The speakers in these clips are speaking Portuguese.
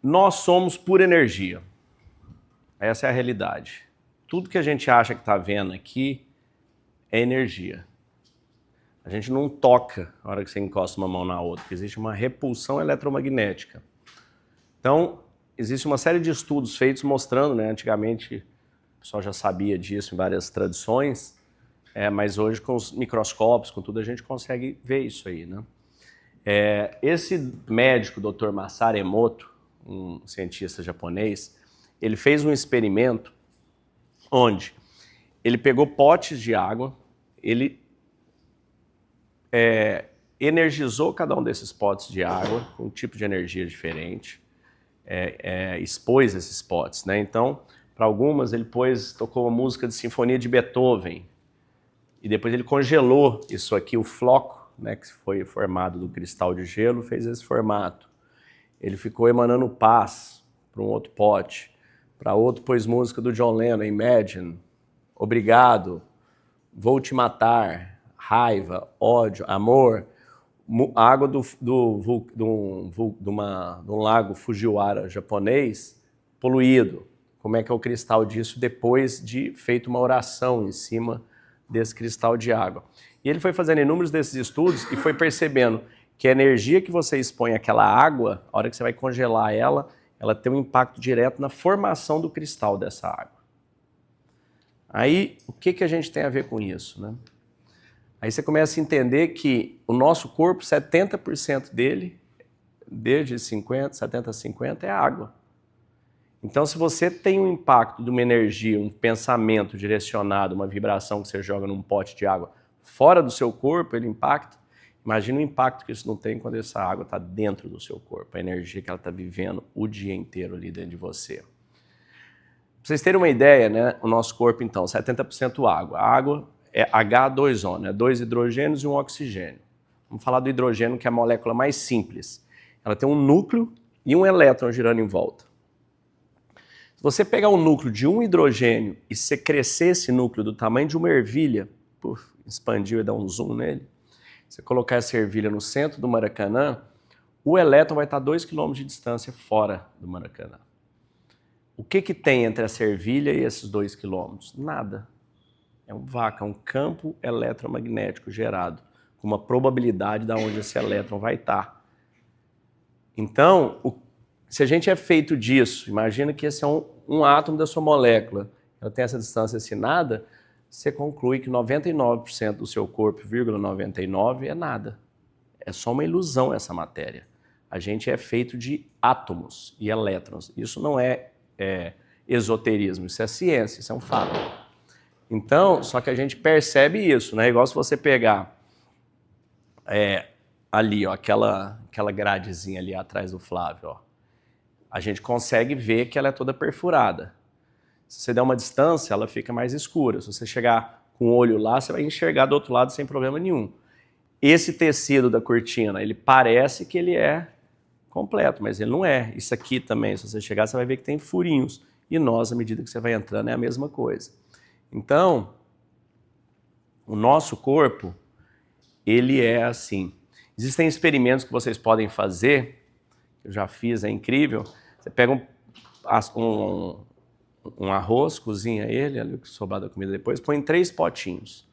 Nós somos pura energia. Essa é a realidade. Tudo que a gente acha que está vendo aqui é energia. A gente não toca na hora que você encosta uma mão na outra, porque existe uma repulsão eletromagnética. Então, existe uma série de estudos feitos mostrando, né, antigamente o pessoal já sabia disso em várias tradições, mas hoje com os microscópios, com tudo, a gente consegue ver isso aí, né? Esse médico, Dr. Masaru Emoto, um cientista japonês, ele fez um experimento onde ele pegou potes de água, ele energizou cada um desses potes de água com um tipo de energia diferente, expôs esses potes, né? Então, para algumas ele tocou uma música de sinfonia de Beethoven e depois ele congelou isso aqui, o floco, né, que foi formado do cristal de gelo, fez esse formato. Ele ficou emanando paz para um outro pote, para outro pôs música do John Lennon, Imagine, Obrigado, Vou Te Matar, Raiva, Ódio, Amor, água de um lago Fujiwara japonês poluído. Como é que é o cristal disso depois de feito uma oração em cima desse cristal de água. E ele foi fazendo inúmeros desses estudos e foi percebendo que a energia que você expõe àquela água, a hora que você vai congelar ela tem um impacto direto na formação do cristal dessa água. Aí, o que a gente tem a ver com isso, né? Aí você começa a entender que o nosso corpo, 70% dele, desde 50%, 70% a 50%, é água. Então, se você tem um impacto de uma energia, um pensamento direcionado, uma vibração que você joga num pote de água fora do seu corpo, ele impacta. Imagina o impacto que isso não tem quando essa água está dentro do seu corpo, a energia que ela está vivendo o dia inteiro ali dentro de você. Pra vocês terem uma ideia, né, o nosso corpo, então, 70% água. A água é H2O, né, 2 hidrogênios e um oxigênio. Vamos falar do hidrogênio, que é a molécula mais simples. Ela tem um núcleo e um elétron girando em volta. Se você pegar um núcleo de um hidrogênio e você crescer esse núcleo do tamanho de uma ervilha, expandiu e dar um zoom nele, você colocar essa ervilha no centro do Maracanã, o elétron vai estar a 2 km de distância fora do Maracanã. O que tem entre essa ervilha e esses 2 km? Nada. É um vácuo, é um campo eletromagnético gerado, com uma probabilidade de onde esse elétron vai estar. Então, se a gente é feito disso, imagina que esse é um átomo da sua molécula, ela tem essa distância assinada, você conclui que 99% do seu corpo, 99% é nada. É só uma ilusão essa matéria. A gente é feito de átomos e elétrons. Isso não é esoterismo, isso é ciência, isso é um fato. Então, só que a gente percebe isso, né? Igual se você pegar ali, ó, aquela gradezinha ali atrás do Flávio, ó. A gente consegue ver que ela é toda perfurada. Se você der uma distância, ela fica mais escura. Se você chegar com o olho lá, você vai enxergar do outro lado sem problema nenhum. Esse tecido da cortina, ele parece que ele é completo, mas ele não é. Isso aqui também, se você chegar, você vai ver que tem furinhos. E nós, à medida que você vai entrando, é a mesma coisa. Então, o nosso corpo, ele é assim. Existem experimentos que vocês podem fazer, eu já fiz, é incrível. Você pega um arroz, cozinha ele, ali o que sobrar da comida depois, põe em 3 potinhos.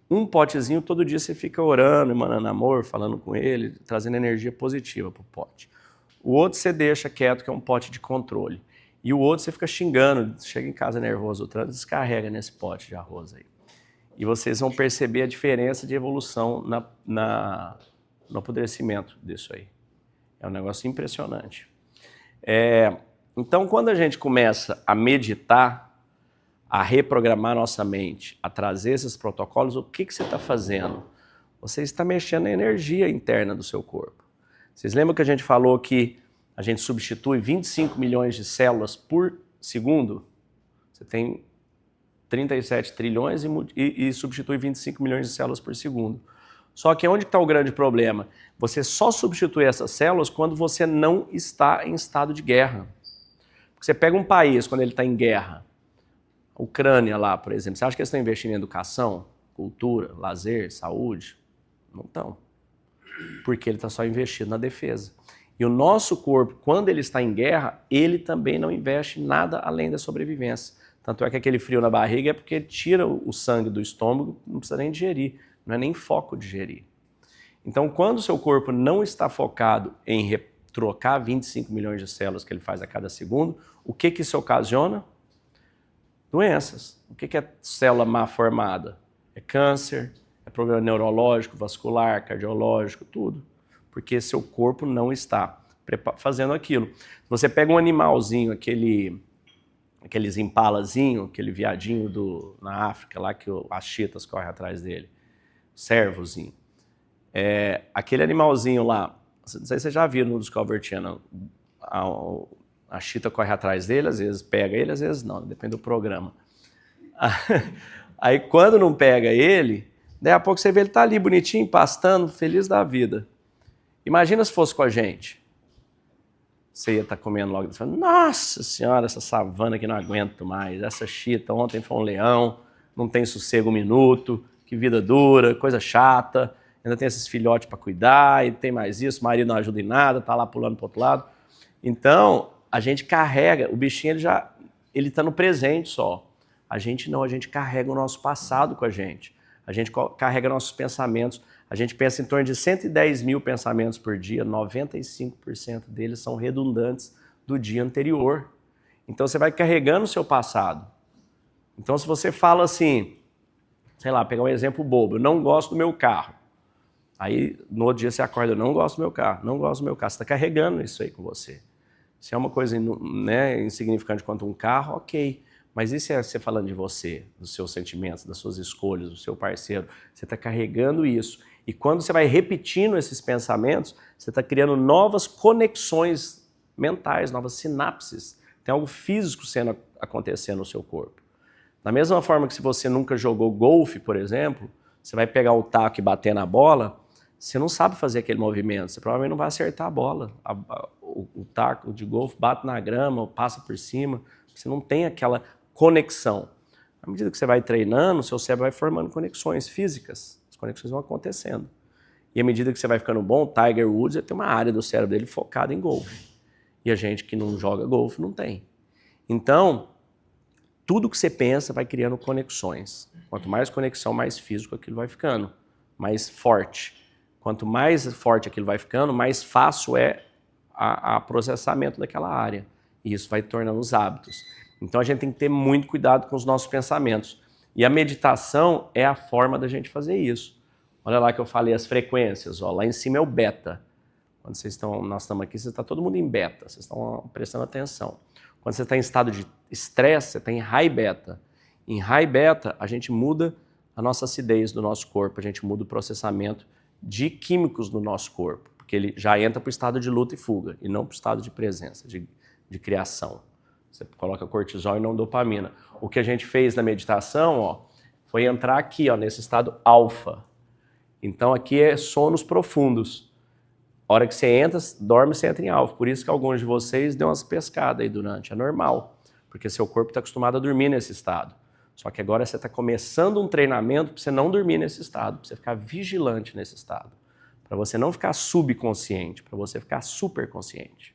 Um potezinho, todo dia você fica orando, emanando amor, falando com ele, trazendo energia positiva para o pote. O outro você deixa quieto, que é um pote de controle. E o outro você fica xingando, chega em casa nervoso, o trânsito descarrega nesse pote de arroz aí. E vocês vão perceber a diferença de evolução no apodrecimento disso aí. É um negócio impressionante. Então, quando a gente começa a meditar, a reprogramar nossa mente, a trazer esses protocolos, o que você está fazendo? Você está mexendo na energia interna do seu corpo. Vocês lembram que a gente falou que a gente substitui 25 milhões de células por segundo? Você tem 37 trilhões e substitui 25 milhões de células por segundo. Só que onde está o grande problema? Você só substitui essas células quando você não está em estado de guerra. Porque você pega um país quando ele está em guerra, a Ucrânia lá, por exemplo, você acha que eles estão investindo em educação, cultura, lazer, saúde? Não estão. Porque ele está só investindo na defesa. E o nosso corpo, quando ele está em guerra, ele também não investe nada além da sobrevivência. Tanto é que aquele frio na barriga é porque tira o sangue do estômago, não precisa nem digerir, não é nem foco digerir. Então, quando o seu corpo não está focado em trocar 25 milhões de células que ele faz a cada segundo, o que isso ocasiona? Doenças. O que é célula má formada? É câncer, é problema neurológico, vascular, cardiológico, tudo. Porque seu corpo não está fazendo aquilo. Você pega um animalzinho, aqueles impalazinho, aquele viadinho na África, lá que as chitas correm atrás dele, cervozinho. Aquele animalzinho lá, não sei se vocês já viram no Discovery Channel, a chita corre atrás dele, às vezes pega ele, às vezes não, depende do programa. Aí quando não pega ele, daí a pouco você vê ele tá ali bonitinho, pastando, feliz da vida. Imagina se fosse com a gente. Você ia estar comendo logo e falando, nossa senhora, essa savana que não aguento mais, essa chita, ontem foi um leão, não tem sossego um minuto, que vida dura, coisa chata, ainda tem esses filhotes para cuidar, e tem mais isso, o marido não ajuda em nada, tá lá pulando para o outro lado. Então, a gente carrega, o bichinho ele está no presente só. A gente não, a gente carrega o nosso passado com a gente carrega nossos pensamentos, a gente pensa em torno de 110 mil pensamentos por dia, 95% deles são redundantes do dia anterior. Então você vai carregando o seu passado. Então se você fala assim, sei lá, pegar um exemplo bobo, eu não gosto do meu carro. Aí no outro dia você acorda, eu não gosto do meu carro, não gosto do meu carro. Você está carregando isso aí com você. Se é uma coisa insignificante quanto um carro, ok. Mas isso é você falando de você, dos seus sentimentos, das suas escolhas, do seu parceiro. Você está carregando isso. E quando você vai repetindo esses pensamentos, você está criando novas conexões mentais, novas sinapses. Tem algo físico acontecendo no seu corpo. Da mesma forma que se você nunca jogou golfe, por exemplo, você vai pegar o taco e bater na bola, você não sabe fazer aquele movimento, você provavelmente não vai acertar a bola. O taco de golfe bate na grama, passa por cima, você não tem aquela conexão. À medida que você vai treinando, o seu cérebro vai formando conexões físicas. As conexões vão acontecendo. E à medida que você vai ficando bom, Tiger Woods tem uma área do cérebro dele focada em golfe. E a gente que não joga golfe não tem. Então, tudo que você pensa vai criando conexões. Quanto mais conexão, mais físico aquilo vai ficando, mais forte. Quanto mais forte aquilo vai ficando, mais fácil é o processamento daquela área. E isso vai tornando os hábitos. Então a gente tem que ter muito cuidado com os nossos pensamentos. E a meditação é a forma da gente fazer isso. Olha lá que eu falei as frequências. Ó, lá em cima é o beta. Quando nós estamos aqui, você está todo mundo em beta. Vocês estão prestando atenção. Quando você está em estado de estresse, você está em high beta. Em high beta, a gente muda a nossa acidez do nosso corpo. A gente muda o processamento de químicos no nosso corpo. Porque ele já entra para o estado de luta e fuga. E não para o estado de presença, de criação. Você coloca cortisol e não dopamina. O que a gente fez na meditação, foi entrar aqui, nesse estado alfa. Então aqui é sonos profundos. A hora que você entra, dorme, você entra em alfa. Por isso que alguns de vocês dão umas pescadas aí durante. É normal, porque seu corpo está acostumado a dormir nesse estado. Só que agora você está começando um treinamento para você não dormir nesse estado, para você ficar vigilante nesse estado. Para você não ficar subconsciente, para você ficar superconsciente.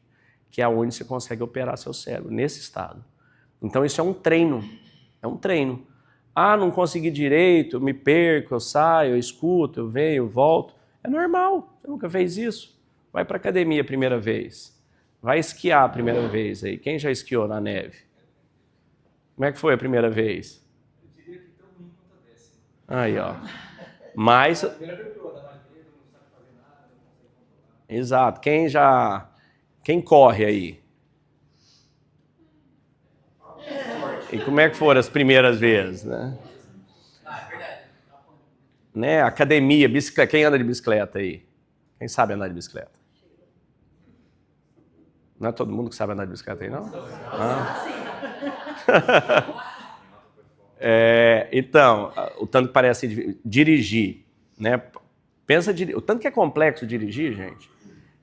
Que é onde você consegue operar seu cérebro, nesse estado. Então isso é um treino. É um treino. Ah, não consegui direito, eu me perco, eu saio, eu escuto, eu venho, eu volto. É normal, você nunca fez isso. Vai para academia a primeira vez. Vai esquiar a primeira vez aí. Quem já esquiou na neve? Como é que foi a primeira vez? Eu diria que tão ruim quanto a décima. Aí, ó. Mas... A primeira vez que eu andava mais medo, não sabe fazer nada, não consegue controlar. Exato. Quem corre aí? E como é que foram as primeiras vezes, né? Ah, é verdade. Né? Academia, bicicleta. Quem anda de bicicleta aí? Quem sabe andar de bicicleta? Não é todo mundo que sabe andar de bicicleta aí, não? Então, o tanto que parece dirigir, né? Pensa, o tanto que é complexo dirigir, gente.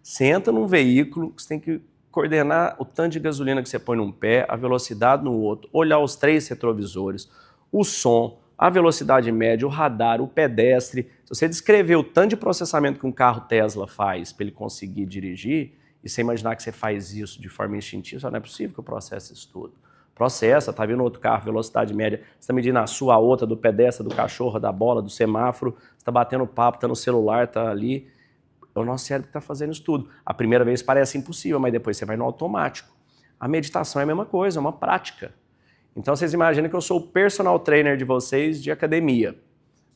Você entra num veículo, você tem que coordenar o tanto de gasolina que você põe num pé, a velocidade no outro, olhar os 3 retrovisores, o som, a velocidade média, o radar, o pedestre. Se você descrever o tanto de processamento que um carro Tesla faz para ele conseguir dirigir, e você imaginar que você faz isso de forma instintiva, só não é possível que eu processe isso tudo. Processa, tá vindo outro carro, velocidade média, você está medindo a sua, a outra, do pedestre, do cachorro, da bola, do semáforo, você está batendo papo, está no celular, está ali. É o nosso cérebro que está fazendo isso tudo. A primeira vez parece impossível, mas depois você vai no automático. A meditação é a mesma coisa, é uma prática. Então vocês imaginam que eu sou o personal trainer de vocês de academia.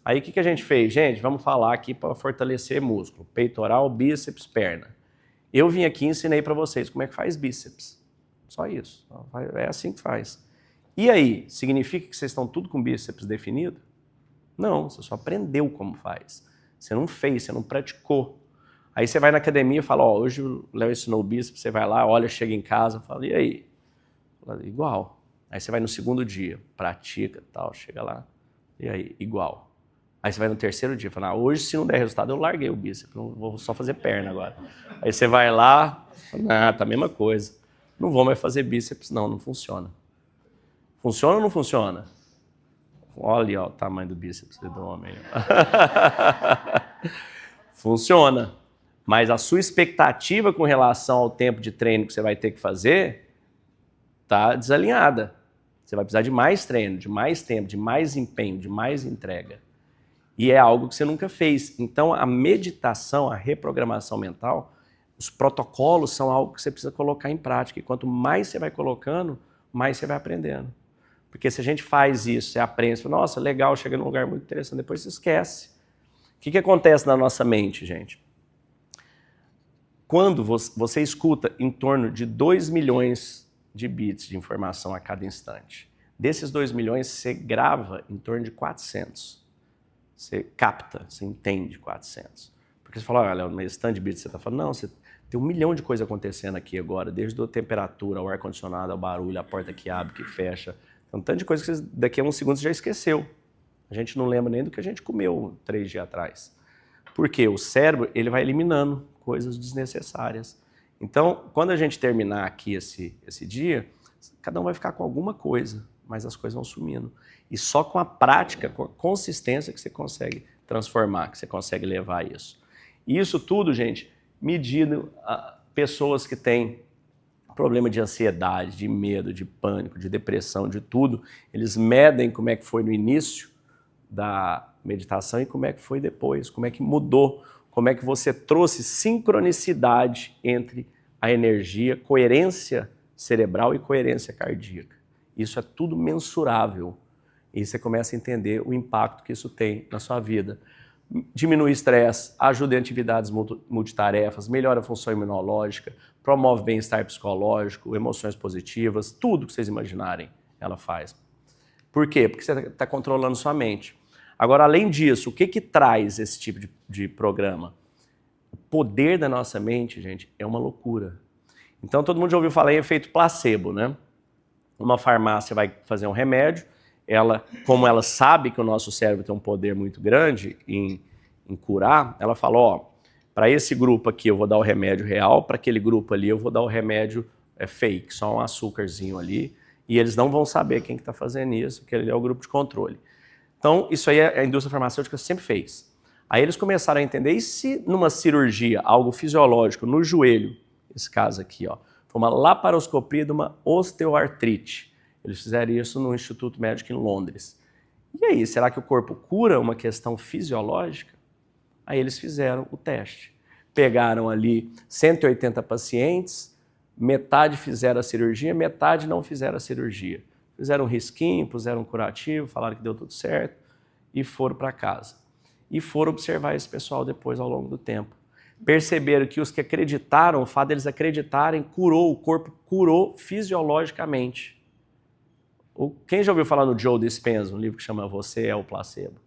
Aí o que a gente fez? Gente, vamos falar aqui para fortalecer músculo. Peitoral, bíceps, perna. Eu vim aqui e ensinei para vocês como é que faz bíceps. Só isso. É assim que faz. E aí, significa que vocês estão tudo com bíceps definido? Não, você só aprendeu como faz. Você não fez, você não praticou. Aí você vai na academia e fala, ó, hoje o Léo ensinou o bíceps, você vai lá, olha, chega em casa, fala, e aí? Fala, igual. Aí você vai no segundo dia, pratica, tal, chega lá, e aí? Igual. Aí você vai no terceiro dia, fala, hoje se não der resultado eu larguei o bíceps, não vou só fazer perna agora. Aí você vai lá, fala, tá a mesma coisa. Não vou mais fazer bíceps, não funciona. Funciona ou não funciona? Olha ó, o tamanho do bíceps do homem. Funciona. Mas a sua expectativa com relação ao tempo de treino que você vai ter que fazer está desalinhada. Você vai precisar de mais treino, de mais tempo, de mais empenho, de mais entrega. E é algo que você nunca fez. Então, a meditação, a reprogramação mental, os protocolos são algo que você precisa colocar em prática. E quanto mais você vai colocando, mais você vai aprendendo. Porque se a gente faz isso, você aprende, você fala, nossa, legal, chega num lugar muito interessante, depois você esquece. O que acontece na nossa mente, gente? Quando você escuta em torno de 2 milhões de bits de informação a cada instante, desses 2 milhões, você grava em torno de 400. Você capta, você entende 400. Porque você fala, olha, mas esse tanto de bits você está falando, não, você tem 1 milhão de coisas acontecendo aqui agora, desde a temperatura, ao ar-condicionado, ao barulho, a porta que abre, que fecha. Tem um tanto de coisa que você, daqui a uns segundos você já esqueceu. A gente não lembra nem do que a gente comeu 3 dias atrás. Por quê? O cérebro ele vai eliminando coisas desnecessárias. Então, quando a gente terminar aqui esse dia, cada um vai ficar com alguma coisa, mas as coisas vão sumindo. E só com a prática, com a consistência que você consegue transformar, que você consegue levar isso. E isso tudo, gente, medido a pessoas que têm problema de ansiedade, de medo, de pânico, de depressão, de tudo, eles medem como é que foi no início da meditação e como é que foi depois, como é que mudou, como é que você trouxe sincronicidade entre a energia, coerência cerebral e coerência cardíaca. Isso é tudo mensurável e você começa a entender o impacto que isso tem na sua vida. Diminui o estresse, ajuda em atividades multitarefas, melhora a função imunológica, promove bem-estar psicológico, emoções positivas, tudo que vocês imaginarem ela faz. Por quê? Porque você está controlando sua mente. Agora, além disso, o que traz esse tipo de programa? O poder da nossa mente, gente, é uma loucura. Então, todo mundo já ouviu falar em efeito placebo, né? Uma farmácia vai fazer um remédio, como ela sabe que o nosso cérebro tem um poder muito grande em curar, ela fala, ó, para esse grupo aqui eu vou dar o remédio real, para aquele grupo ali eu vou dar o remédio fake, só um açúcarzinho ali, e eles não vão saber quem que está fazendo isso, porque ele é o grupo de controle. Então, isso aí a indústria farmacêutica sempre fez. Aí eles começaram a entender, e se numa cirurgia, algo fisiológico, no joelho, esse caso aqui, ó, foi uma laparoscopia de uma osteoartrite. Eles fizeram isso no Instituto Médico em Londres. E aí, será que o corpo cura uma questão fisiológica? Aí eles fizeram o teste. Pegaram ali 180 pacientes, metade fizeram a cirurgia, metade não fizeram a cirurgia. Fizeram um risquinho, puseram um curativo, falaram que deu tudo certo e foram para casa. E foram observar esse pessoal depois ao longo do tempo. Perceberam que os que acreditaram, o fato deles acreditarem, curou, o corpo curou fisiologicamente. Quem já ouviu falar no Joe Dispenza, um livro que chama Você é o Placebo?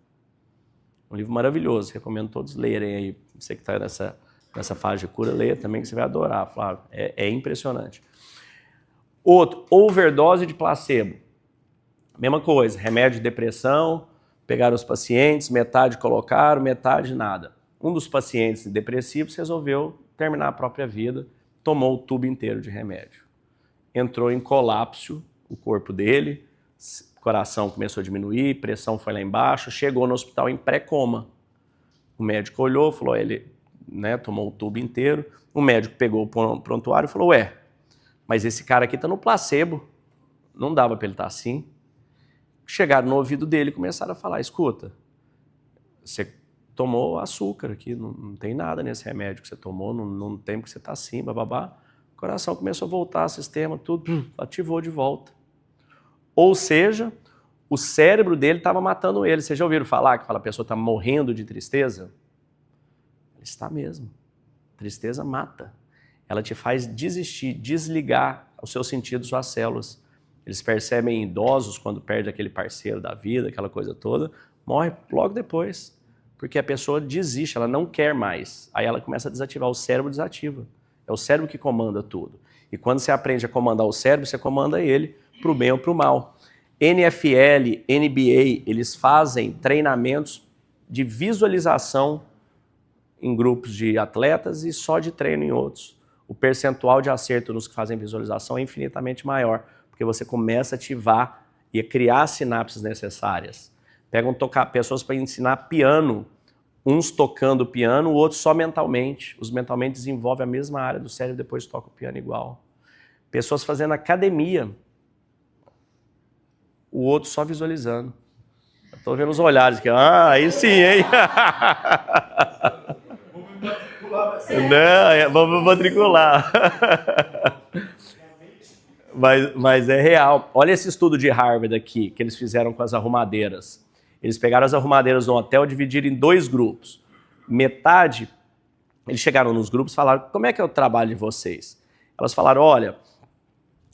Um livro maravilhoso, recomendo todos lerem aí. Você que está nessa fase de cura, leia também que você vai adorar, Flávio. É impressionante. Outro, overdose de placebo. Mesma coisa, remédio de depressão, pegaram os pacientes, metade colocaram, metade nada. Um dos pacientes depressivos resolveu terminar a própria vida, tomou o tubo inteiro de remédio. Entrou em colapso o corpo dele, coração começou a diminuir, pressão foi lá embaixo, chegou no hospital em pré-coma. O médico olhou e falou, ele né, tomou o tubo inteiro. O médico pegou o prontuário e falou, ué, mas esse cara aqui tá no placebo, não dava para ele estar assim. Chegaram no ouvido dele e começaram a falar, escuta, você tomou açúcar aqui, não tem nada nesse remédio que você tomou, não tem porque você está assim, bababá. O coração começou a voltar, sistema, tudo, ativou de volta. Ou seja, o cérebro dele estava matando ele. Vocês já ouviram falar que a pessoa está morrendo de tristeza? Está mesmo. Tristeza mata. Ela te faz desistir, desligar os seus sentidos, suas células. Eles percebem idosos quando perde aquele parceiro da vida, aquela coisa toda, morre logo depois. Porque a pessoa desiste, ela não quer mais. Aí ela começa a desativar, o cérebro desativa. É o cérebro que comanda tudo. E quando você aprende a comandar o cérebro, você comanda ele para o bem ou para o mal. NFL, NBA, eles fazem treinamentos de visualização em grupos de atletas e só de treino em outros. O percentual de acerto nos que fazem visualização é infinitamente maior, porque você começa a ativar e a criar as sinapses necessárias. Pegam pessoas para ensinar piano, uns tocando piano, o outro só mentalmente. Os mentalmente desenvolvem a mesma área do cérebro, depois tocam o piano igual. Pessoas fazendo academia, o outro só visualizando. Estou vendo os olhares aqui. Aí sim, hein? Não, vamos matricular. Mas é real. Olha esse estudo de Harvard aqui, que eles fizeram com as arrumadeiras. Eles pegaram as arrumadeiras no hotel e dividiram em 2 grupos. Metade, eles chegaram nos grupos e falaram, como é que é o trabalho de vocês? Elas falaram, olha,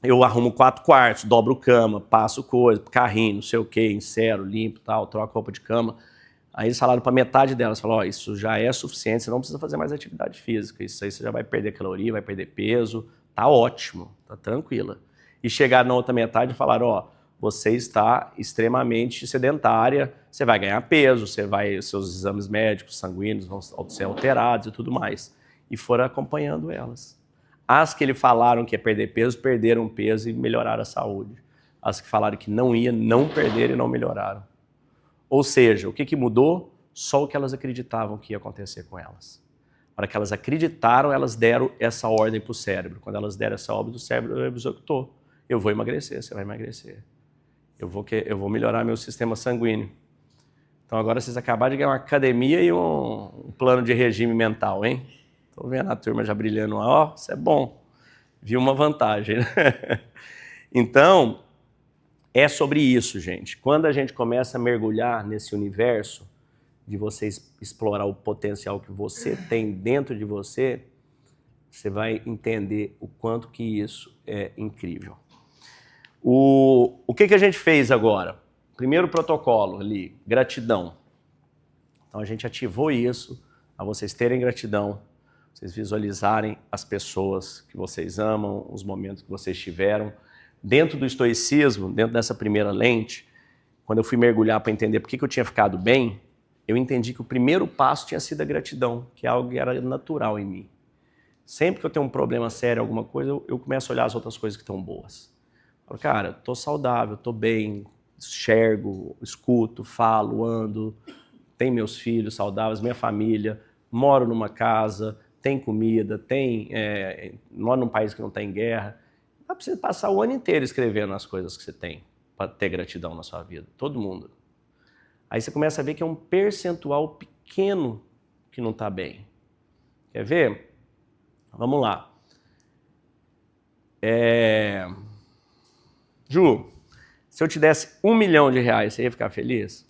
eu arrumo 4 quartos, dobro cama, passo coisa, carrinho, não sei o que, encero, limpo, tal, troco roupa de cama. Aí eles falaram para metade delas, falaram, isso já é suficiente, você não precisa fazer mais atividade física, isso aí você já vai perder caloria, vai perder peso, tá ótimo, tá tranquila. E chegaram na outra metade e falaram, você está extremamente sedentária, você vai ganhar peso, seus exames médicos, sanguíneos vão ser alterados e tudo mais. E foram acompanhando elas. As que ele falaram que ia perder peso, perderam peso e melhoraram a saúde. As que falaram que não ia, não perderam e não melhoraram. Ou seja, o que mudou? Só o que elas acreditavam que ia acontecer com elas. Para que elas acreditaram, elas deram essa ordem para o cérebro. Quando elas deram essa ordem, o cérebro executou. Eu vou emagrecer, você vai emagrecer. Eu vou melhorar meu sistema sanguíneo. Então agora vocês acabaram de ganhar uma academia e um plano de regime mental, hein? Estou vendo a turma já brilhando lá, isso é bom. Viu uma vantagem, né? Então, é sobre isso, gente. Quando a gente começa a mergulhar nesse universo de você explorar o potencial que você tem dentro de você, você vai entender o quanto que isso é incrível. O que a gente fez agora? Primeiro protocolo ali, gratidão. Então a gente ativou isso, a vocês terem gratidão, vocês visualizarem as pessoas que vocês amam, os momentos que vocês tiveram. Dentro do estoicismo, dentro dessa primeira lente, quando eu fui mergulhar para entender por que eu tinha ficado bem, eu entendi que o primeiro passo tinha sido a gratidão, que é algo que era natural em mim. Sempre que eu tenho um problema sério, alguma coisa, eu começo a olhar as outras coisas que estão boas. Eu falo, cara, tô saudável, tô bem, enxergo, escuto, falo, ando, tenho meus filhos saudáveis, minha família, moro numa casa, tem comida, moro num país que não está em guerra. Dá para você passar o ano inteiro escrevendo as coisas que você tem para ter gratidão na sua vida, todo mundo. Aí você começa a ver que é um percentual pequeno que não está bem. Quer ver? Vamos lá. Ju, se eu te desse R$1 milhão, você ia ficar feliz?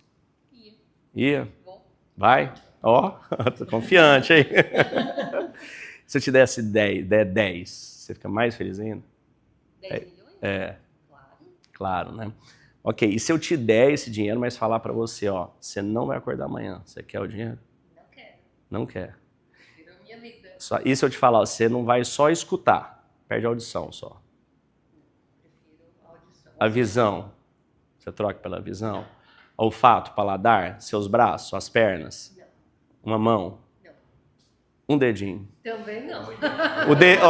Ia? Bom. Vai? Tô confiante, hein? Se eu te desse 10, você fica mais feliz ainda? 10 milhões? Claro, né? Ok, e se eu te der esse dinheiro, mas falar pra você, você não vai acordar amanhã, você quer o dinheiro? Não quero. Não quer. Virou minha vida. E se eu te falar, você não vai só escutar, perde a audição só. Prefiro a audição. A visão, você troca pela visão? Olfato, paladar, seus braços, suas pernas? Não. Uma mão? Não. Um dedinho? Também não. O dedo...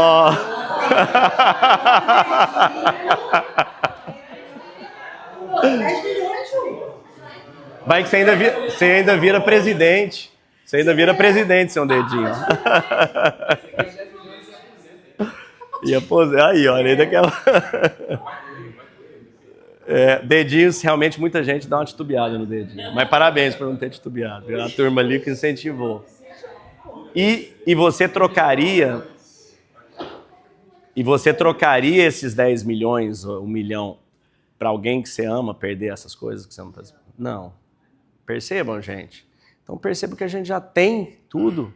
Vai que você ainda vira presidente. Você ainda vira presidente, seu dedinho. E aposentar. Aí, olha, ainda aquela. Dedinhos, realmente muita gente dá uma titubeada no dedinho. Mas parabéns por não ter titubeado. A turma ali que incentivou. E você trocaria. E você trocaria esses 10 milhões, ou 1 milhão, para alguém que você ama perder essas coisas que você não está... Não. Percebam, gente. Então percebam que a gente já tem tudo,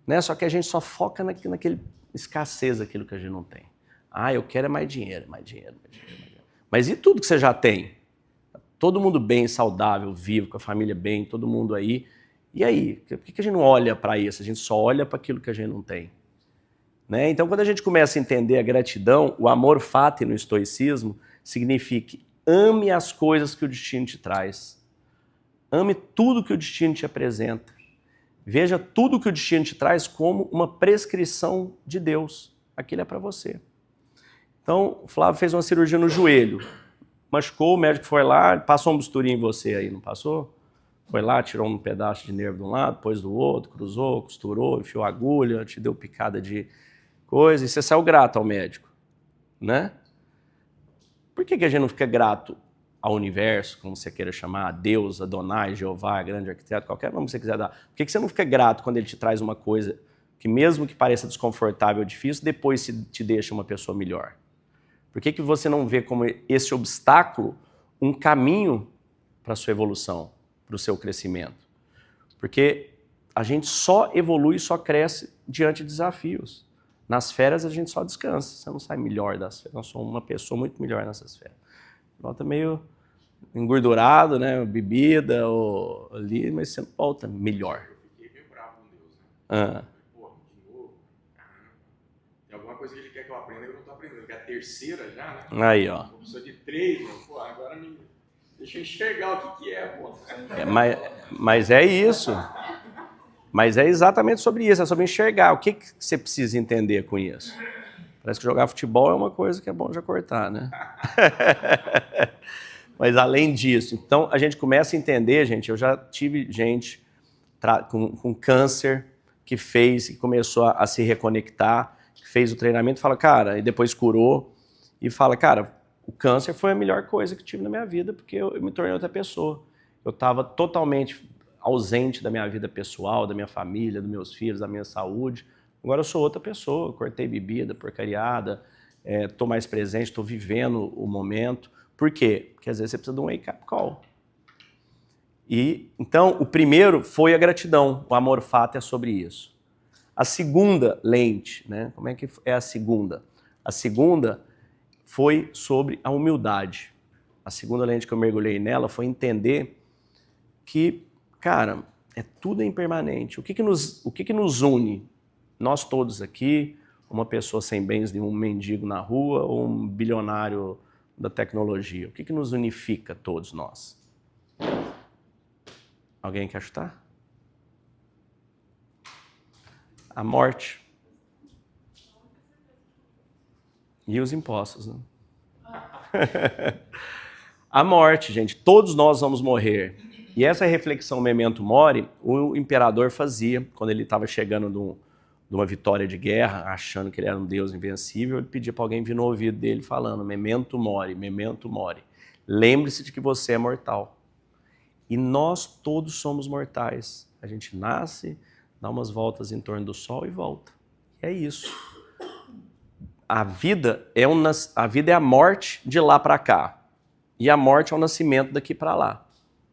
né? Só que a gente só foca naquele escassez daquilo que a gente não tem. Ah, eu quero é mais dinheiro, mais dinheiro, mais dinheiro, mais dinheiro. Mas e tudo que você já tem? Todo mundo bem, saudável, vivo, com a família bem, todo mundo aí. E aí? Por que a gente não olha para isso? A gente só olha para aquilo que a gente não tem. Né? Então, quando a gente começa a entender a gratidão, o amor fati no estoicismo significa ame as coisas que o destino te traz. Ame tudo que o destino te apresenta. Veja tudo que o destino te traz como uma prescrição de Deus. Aquilo é para você. Então, o Flávio fez uma cirurgia no joelho. Machucou, o médico foi lá, passou um bisturi em você aí, não passou? Foi lá, tirou um pedaço de nervo de um lado, depois do outro, cruzou, costurou, enfiou a agulha, te deu picada de coisa, e você saiu grato ao médico, né? Por que a gente não fica grato ao universo, como você queira chamar, a Deus, Adonai, Jeová, grande arquiteto, qualquer nome que você quiser dar? Por que você não fica grato quando ele te traz uma coisa que, mesmo que pareça desconfortável ou difícil, depois te deixa uma pessoa melhor? Por que você não vê como esse obstáculo um caminho para a sua evolução, para o seu crescimento? Porque a gente só evolui, só cresce diante de desafios. Nas férias a gente só descansa, você não sai melhor das férias. Eu sou uma pessoa muito melhor nessas férias. Volta meio engordurado, né? Bebida ou ali, mas você não volta melhor. Eu fiquei meio bravo com Deus, né? Pô, de novo? Tem alguma coisa que ele quer que eu aprenda e eu não tô aprendendo. Que é a terceira já, né? Aí, ó. Eu preciso de 3, mano. Pô, agora deixa eu enxergar o que é, pô. Mas é isso. Mas é exatamente sobre isso, é sobre enxergar. O que você precisa entender com isso? Parece que jogar futebol é uma coisa que é bom já cortar, né? Mas além disso, então a gente começa a entender, gente, eu já tive gente com câncer que começou a se reconectar, que fez o treinamento e fala, cara, e depois curou, e fala, cara, o câncer foi a melhor coisa que tive na minha vida, porque eu me tornei outra pessoa. Eu estava totalmente ausente da minha vida pessoal, da minha família, dos meus filhos, da minha saúde. Agora eu sou outra pessoa, cortei bebida, porcariada, estou mais presente, estou vivendo o momento. Por quê? Porque às vezes você precisa de um wake-up call. E, então, o primeiro foi a gratidão, o amor fati é sobre isso. A segunda lente, né? Como é que é a segunda? A segunda foi sobre a humildade. A segunda lente que eu mergulhei nela foi entender que, cara, tudo é impermanente. O que nos une? Nós todos aqui, uma pessoa sem bens, um mendigo na rua ou um bilionário da tecnologia. O que nos unifica todos nós? Alguém quer chutar? A morte. E os impostos, né? A morte, gente. Todos nós vamos morrer. E essa reflexão memento mori, o imperador fazia quando ele estava chegando de uma vitória de guerra, achando que ele era um deus invencível, ele pedia para alguém vir no ouvido dele falando, memento mori, memento mori. Lembre-se de que você é mortal. E nós todos somos mortais. A gente nasce, dá umas voltas em torno do sol e volta. E é isso. A vida é a morte de lá para cá. E a morte é o nascimento daqui para lá.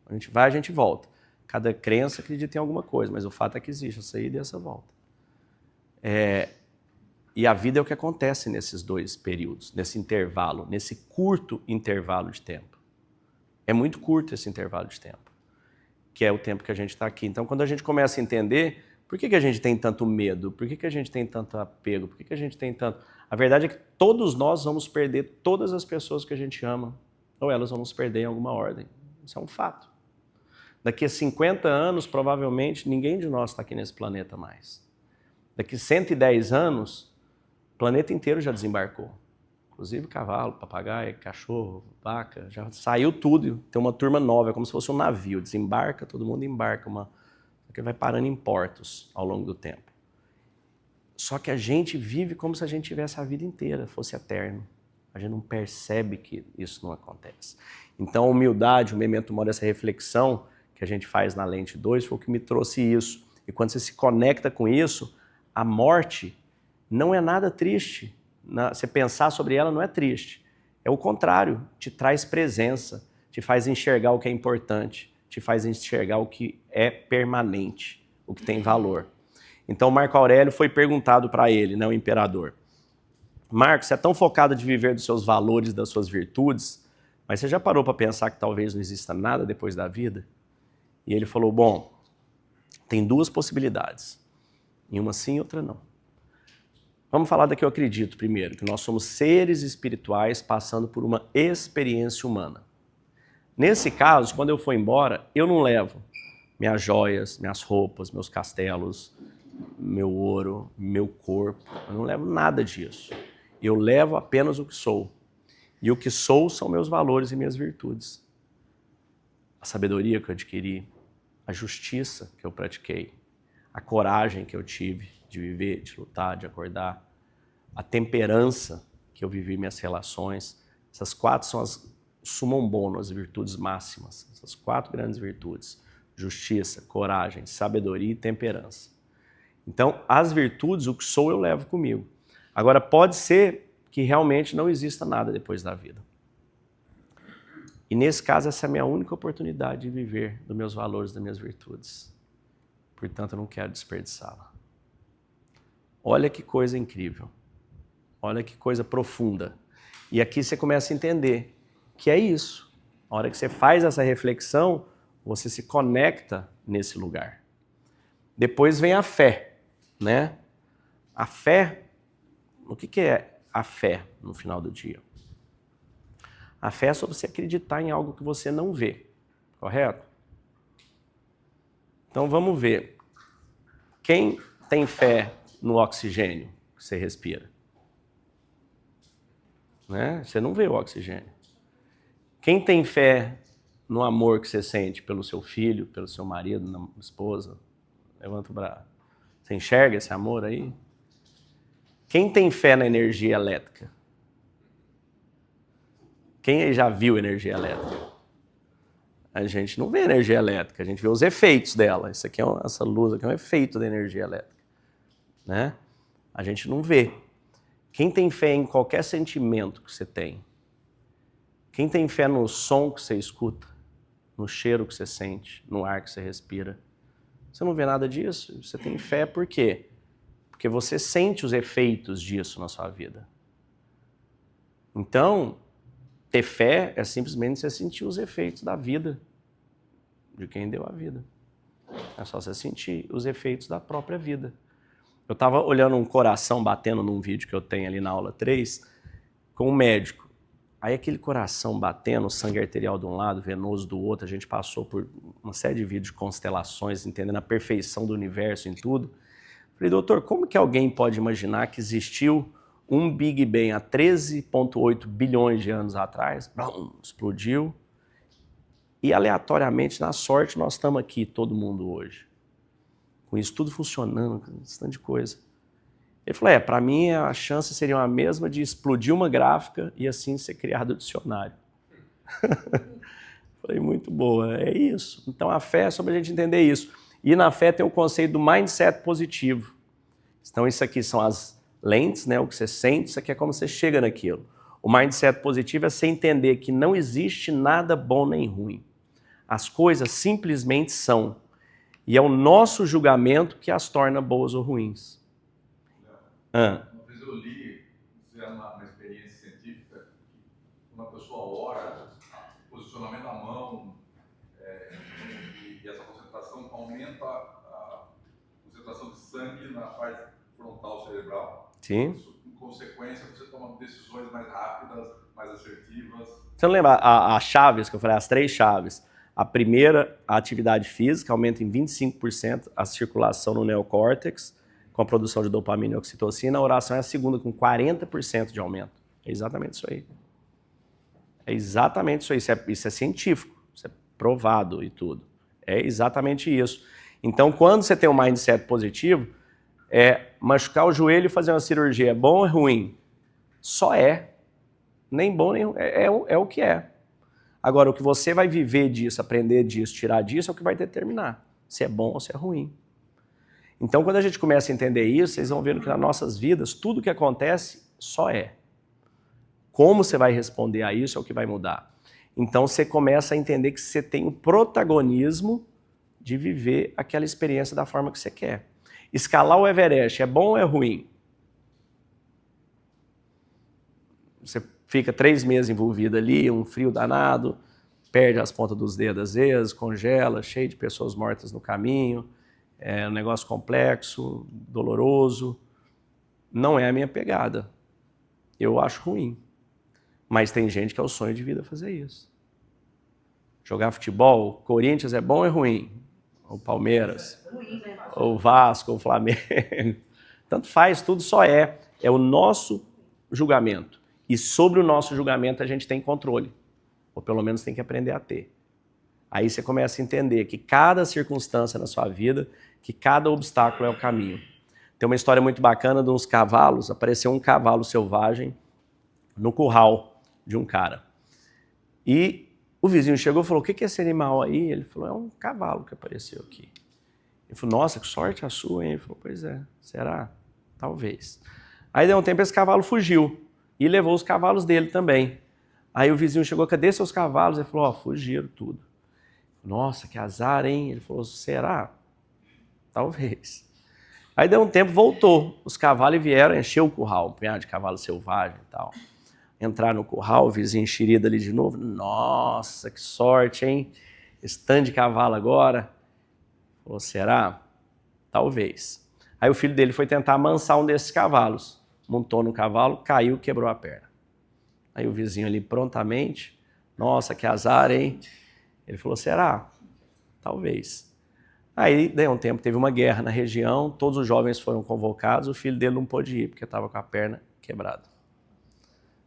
A gente vai, a gente volta. Cada crença acredita em alguma coisa, mas o fato é que existe essa ida e essa volta. E a vida é o que acontece nesses dois períodos, nesse intervalo, nesse curto intervalo de tempo. É muito curto esse intervalo de tempo, que é o tempo que a gente está aqui. Então, quando a gente começa a entender por que a gente tem tanto medo, por que a gente tem tanto apego, por que a gente tem tanto... A verdade é que todos nós vamos perder todas as pessoas que a gente ama, ou elas vão nos perder em alguma ordem. Isso é um fato. Daqui a 50 anos, provavelmente, ninguém de nós está aqui nesse planeta mais. Daqui a 110 anos, o planeta inteiro já desembarcou. Inclusive cavalo, papagaio, cachorro, vaca, já saiu tudo. Tem uma turma nova, é como se fosse um navio. Desembarca, todo mundo embarca. Porque vai parando em portos ao longo do tempo. Só que a gente vive como se a gente tivesse a vida inteira, fosse eterno. A gente não percebe que isso não acontece. Então a humildade, o memento mori, essa reflexão que a gente faz na lente 2 foi o que me trouxe isso. E quando você se conecta com isso, a morte não é nada triste. Você pensar sobre ela não é triste. É o contrário, te traz presença, te faz enxergar o que é importante, te faz enxergar o que é permanente, o que tem valor. Então Marco Aurélio foi perguntado para ele, né, o imperador, Marco, você é tão focado de viver dos seus valores, das suas virtudes, mas você já parou para pensar que talvez não exista nada depois da vida? E ele falou, bom, tem duas possibilidades, e uma sim e outra não. Vamos falar da que eu acredito primeiro, que nós somos seres espirituais passando por uma experiência humana. Nesse caso, quando eu for embora, eu não levo minhas joias, minhas roupas, meus castelos, meu ouro, meu corpo, eu não levo nada disso. Eu levo apenas o que sou. E o que sou são meus valores e minhas virtudes. A sabedoria que eu adquiri, a justiça que eu pratiquei, a coragem que eu tive de viver, de lutar, de acordar, a temperança que eu vivi minhas relações. Essas 4 são as summum bonum, as virtudes máximas. Essas 4 grandes virtudes. Justiça, coragem, sabedoria e temperança. Então, as virtudes, o que sou, eu levo comigo. Agora, pode ser que realmente não exista nada depois da vida. E nesse caso, essa é a minha única oportunidade de viver dos meus valores, das minhas virtudes. Portanto, eu não quero desperdiçá-la. Olha que coisa incrível. Olha que coisa profunda. E aqui você começa a entender que é isso. A hora que você faz essa reflexão, você se conecta nesse lugar. Depois vem a fé, né? A fé, o que é a fé no final do dia? A fé é sobre você acreditar em algo que você não vê, correto? Então vamos ver. Quem tem fé no oxigênio que você respira? Né? Você não vê o oxigênio. Quem tem fé no amor que você sente pelo seu filho, pelo seu marido, na esposa? Levanta o braço. Você enxerga esse amor aí? Quem tem fé na energia elétrica? Quem aí já viu energia elétrica? A gente não vê energia elétrica, a gente vê os efeitos dela. Isso aqui essa luz aqui é um efeito da energia elétrica, né? A gente não vê. Quem tem fé em qualquer sentimento que você tem? Quem tem fé no som que você escuta, no cheiro que você sente, no ar que você respira? Você não vê nada disso? Você tem fé por quê? Porque você sente os efeitos disso na sua vida. Então, ter fé é simplesmente você sentir os efeitos da vida, de quem deu a vida. É só você sentir os efeitos da própria vida. Eu estava olhando um coração batendo num vídeo que eu tenho ali na aula 3, com um médico. Aí aquele coração batendo, sangue arterial de um lado, venoso do outro, a gente passou por uma série de vídeos de constelações, entendendo a perfeição do universo em tudo. Falei, doutor, como que alguém pode imaginar que existiu um Big Bang há 13,8 bilhões de anos atrás, brum, explodiu, e aleatoriamente, na sorte, nós estamos aqui, todo mundo hoje. Com isso tudo funcionando, com esse tanto de coisa. Ele falou, para mim a chance seria a mesma de explodir uma gráfica e assim ser criado o dicionário. Falei, muito boa, é isso. Então a fé é sobre a gente entender isso. E na fé tem o conceito do mindset positivo. Então isso aqui são as lentes, né, o que você sente, isso aqui é como você chega naquilo. O mindset positivo é você entender que não existe nada bom nem ruim. As coisas simplesmente são. E é o nosso julgamento que as torna boas ou ruins. Uma vez eu li, isso é uma experiência científica, que uma pessoa ora, o posicionamento da mão e essa concentração aumenta a concentração de sangue na parte frontal cerebral. Sim. Isso, em consequência, você toma decisões mais rápidas, mais assertivas. Você não lembra as chaves que eu falei, as 3 chaves? A primeira, a atividade física, aumenta em 25% a circulação no neocórtex, com a produção de dopamina e oxitocina. A oração é a segunda, com 40% de aumento. É exatamente isso aí. É exatamente isso aí. Isso é científico, isso é provado e tudo. É exatamente isso. Então, quando você tem um mindset positivo, machucar o joelho e fazer uma cirurgia é bom ou é ruim? Só é. Nem bom, nem ruim. É o que é. Agora, o que você vai viver disso, aprender disso, tirar disso, é o que vai determinar se é bom ou se é ruim. Então, quando a gente começa a entender isso, vocês vão vendo que nas nossas vidas, tudo que acontece só é. Como você vai responder a isso é o que vai mudar. Então, você começa a entender que você tem o protagonismo de viver aquela experiência da forma que você quer. Escalar o Everest é bom ou é ruim? Você fica 3 meses envolvido ali, um frio danado, perde as pontas dos dedos às vezes, congela, cheio de pessoas mortas no caminho, é um negócio complexo, doloroso. Não é a minha pegada. Eu acho ruim. Mas tem gente que é o sonho de vida fazer isso. Jogar futebol, Corinthians é bom ou é ruim? Ou Palmeiras? Ou Vasco, ou Flamengo? Tanto faz, tudo só é. É o nosso julgamento. E sobre o nosso julgamento a gente tem controle. Ou pelo menos tem que aprender a ter. Aí você começa a entender que cada circunstância na sua vida, que cada obstáculo é o caminho. Tem uma história muito bacana de uns cavalos. Apareceu um cavalo selvagem no curral de um cara. E o vizinho chegou e falou, o que é esse animal aí? Ele falou, é um cavalo que apareceu aqui. Ele falou, nossa, que sorte a sua, hein? Ele falou, pois é, será? Talvez. Aí deu um tempo, esse cavalo fugiu e levou os cavalos dele também. Aí o vizinho chegou, cadê seus cavalos? Ele falou, fugiram tudo. Nossa, que azar, hein? Ele falou, será? Talvez. Aí deu um tempo, voltou. Os cavalos vieram, encheu o curral, um punhado de cavalo selvagem e tal. Entrar no curral, o vizinho enxerido ali de novo. Nossa, que sorte, hein? Esse tanto de cavalo agora. Ou será? Talvez. Aí o filho dele foi tentar amansar um desses cavalos. Montou no cavalo, caiu, quebrou a perna. Aí o vizinho ali prontamente, nossa, que azar, hein? Ele falou, será? Talvez. Aí, daí um tempo, teve uma guerra na região, todos os jovens foram convocados, o filho dele não pôde ir, porque estava com a perna quebrada.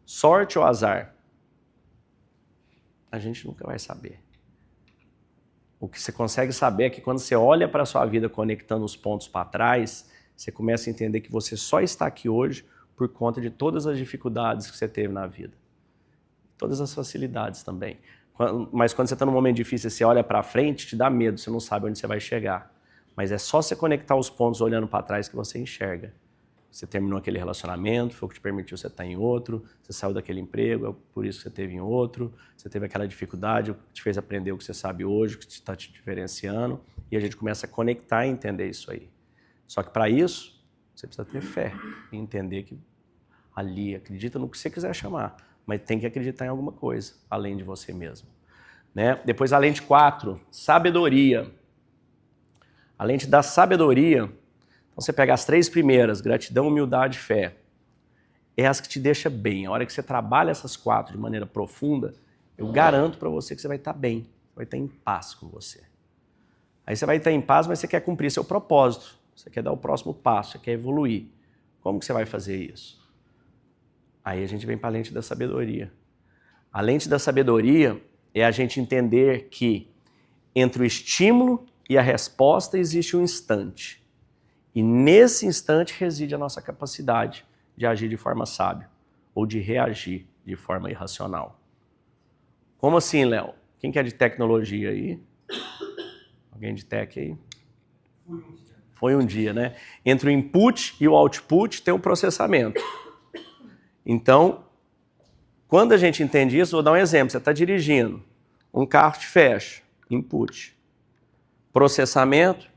Sorte ou azar? A gente nunca vai saber. O que você consegue saber é que quando você olha para a sua vida conectando os pontos para trás, você começa a entender que você só está aqui hoje por conta de todas as dificuldades que você teve na vida. Todas as facilidades também. Mas quando você está num momento difícil e você olha para frente, te dá medo, você não sabe onde você vai chegar. Mas é só você conectar os pontos olhando para trás que você enxerga. Você terminou aquele relacionamento, foi o que te permitiu você estar em outro, você saiu daquele emprego, é por isso que você teve em outro, você teve aquela dificuldade, o que te fez aprender o que você sabe hoje, o que está te diferenciando, e a gente começa a conectar e entender isso aí. Só que para isso, você precisa ter fé e entender que ali, acredita no que você quiser chamar, mas tem que acreditar em alguma coisa, além de você mesmo. Né? Depois a lente 4, sabedoria. A lente da sabedoria, então você pega as 3 primeiras, gratidão, humildade e fé. É as que te deixam bem. A hora que você trabalha essas 4 de maneira profunda, eu garanto para você que você vai estar bem, vai estar em paz com você. Aí você vai estar em paz, mas você quer cumprir seu propósito, você quer dar o próximo passo, você quer evoluir. Como que você vai fazer isso? Aí a gente vem para a lente da sabedoria. A lente da sabedoria é a gente entender que entre o estímulo e a resposta existe um instante. E nesse instante reside a nossa capacidade de agir de forma sábia ou de reagir de forma irracional. Como assim, Léo? Quem que é de tecnologia aí? Alguém de tech aí? Foi um dia, né? Entre o input e o output tem o processamento. Então, quando a gente entende isso, vou dar um exemplo. Você está dirigindo, um carro te fecha, input. Processamento,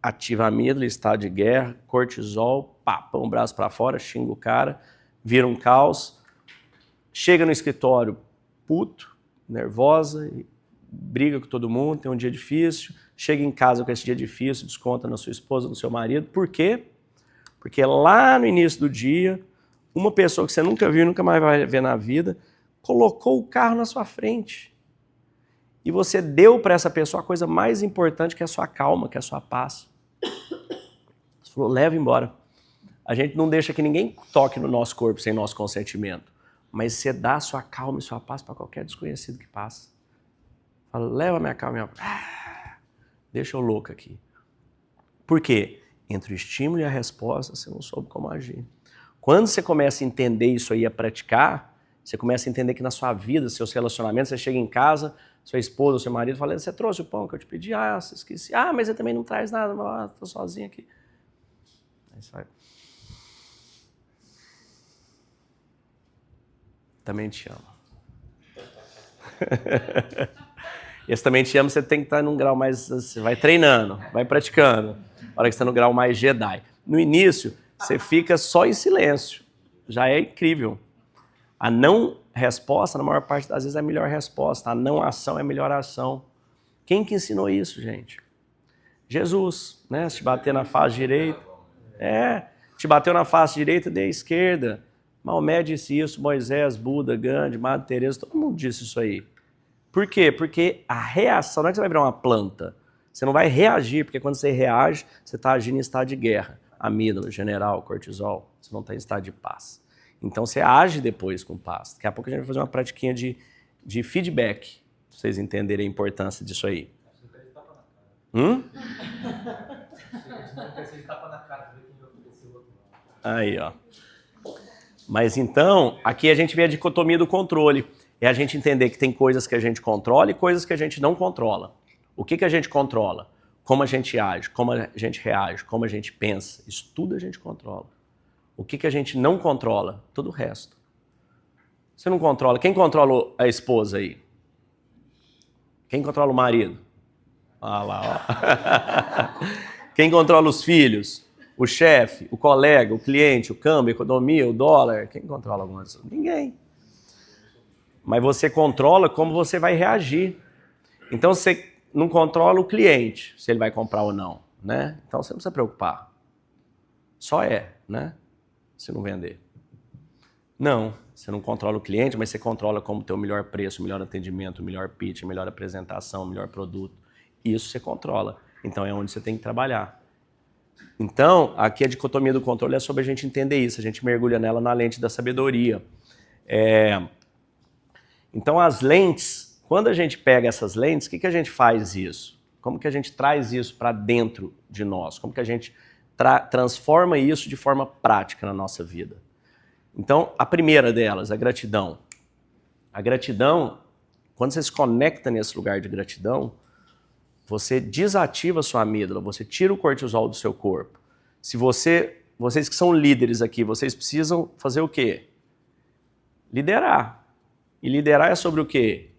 ativa a amígdala, estado de guerra, cortisol, põe o braço para fora, xinga o cara, vira um caos. Chega no escritório puto, nervosa, briga com todo mundo, tem um dia difícil. Chega em casa com esse dia difícil, desconta na sua esposa, no seu marido. Por quê? Porque lá no início do dia, uma pessoa que você nunca viu, nunca mais vai ver na vida, colocou o carro na sua frente. E você deu para essa pessoa a coisa mais importante, que é a sua calma, que é a sua paz. Você falou, leva embora. A gente não deixa que ninguém toque no nosso corpo sem nosso consentimento. Mas você dá a sua calma e sua paz para qualquer desconhecido que passa. Fala, leva minha calma e minha paz. Deixa eu louco aqui. Por quê? Entre o estímulo e a resposta, você não soube como agir. Quando você começa a entender isso aí, a praticar, você começa a entender que na sua vida, seus relacionamentos, você chega em casa, sua esposa, seu marido fala, você trouxe o pão que eu te pedi? Ah, você esqueci. Ah, mas ele também não traz nada, estou sozinho aqui. Aí você vai... Também te amo. Esse também te amo, você tem que estar num grau mais... Você vai treinando, vai praticando. A hora que você está no grau mais Jedi. No início, você fica só em silêncio. Já é incrível. A não resposta, na maior parte das vezes, é a melhor resposta. A não ação é a melhor ação. Quem que ensinou isso, gente? Jesus, né? Se te bater na face direita... te bateu na face direita, dê a esquerda. Maomé disse isso, Moisés, Buda, Gandhi, Madre Teresa, todo mundo disse isso aí. Por quê? Porque a reação, não é que você vai virar uma planta. Você não vai reagir, porque quando você reage, você está agindo em estado de guerra. Amígdala, general, cortisol, você não está em estado de paz. Então você age depois com paz. Daqui a pouco a gente vai fazer uma pratiquinha de feedback, pra vocês entenderem a importância disso aí. Aí, ó. Mas então, aqui a gente vê a dicotomia do controle. É a gente entender que tem coisas que a gente controla e coisas que a gente não controla. O que a gente controla? Como a gente age, como a gente reage, como a gente pensa. Isso tudo a gente controla. O que a gente não controla? Todo o resto. Você não controla. Quem controla a esposa aí? Quem controla o marido? Ah lá, ó. Quem controla os filhos? O chefe, o colega, o cliente, o câmbio, a economia, o dólar. Quem controla alguma coisa? Ninguém. Mas você controla como você vai reagir. Então você não controla o cliente, se ele vai comprar ou não, né? Então você não precisa preocupar. Só né? Se não vender. Não, você não controla o cliente, mas você controla como ter o melhor preço, o melhor atendimento, o melhor pitch, a melhor apresentação, o melhor produto. Isso você controla. Então é onde você tem que trabalhar. Então, aqui a dicotomia do controle é sobre a gente entender isso, a gente mergulha nela na lente da sabedoria. Então as lentes, quando a gente pega essas lentes, o que a gente faz isso? Como que a gente traz isso para dentro de nós? Como que a gente transforma isso de forma prática na nossa vida? Então, a primeira delas, a gratidão. A gratidão, quando você se conecta nesse lugar de gratidão, você desativa a sua amígdala, você tira o cortisol do seu corpo. Se vocês que são líderes aqui, vocês precisam fazer o quê? Liderar. E liderar é sobre o quê?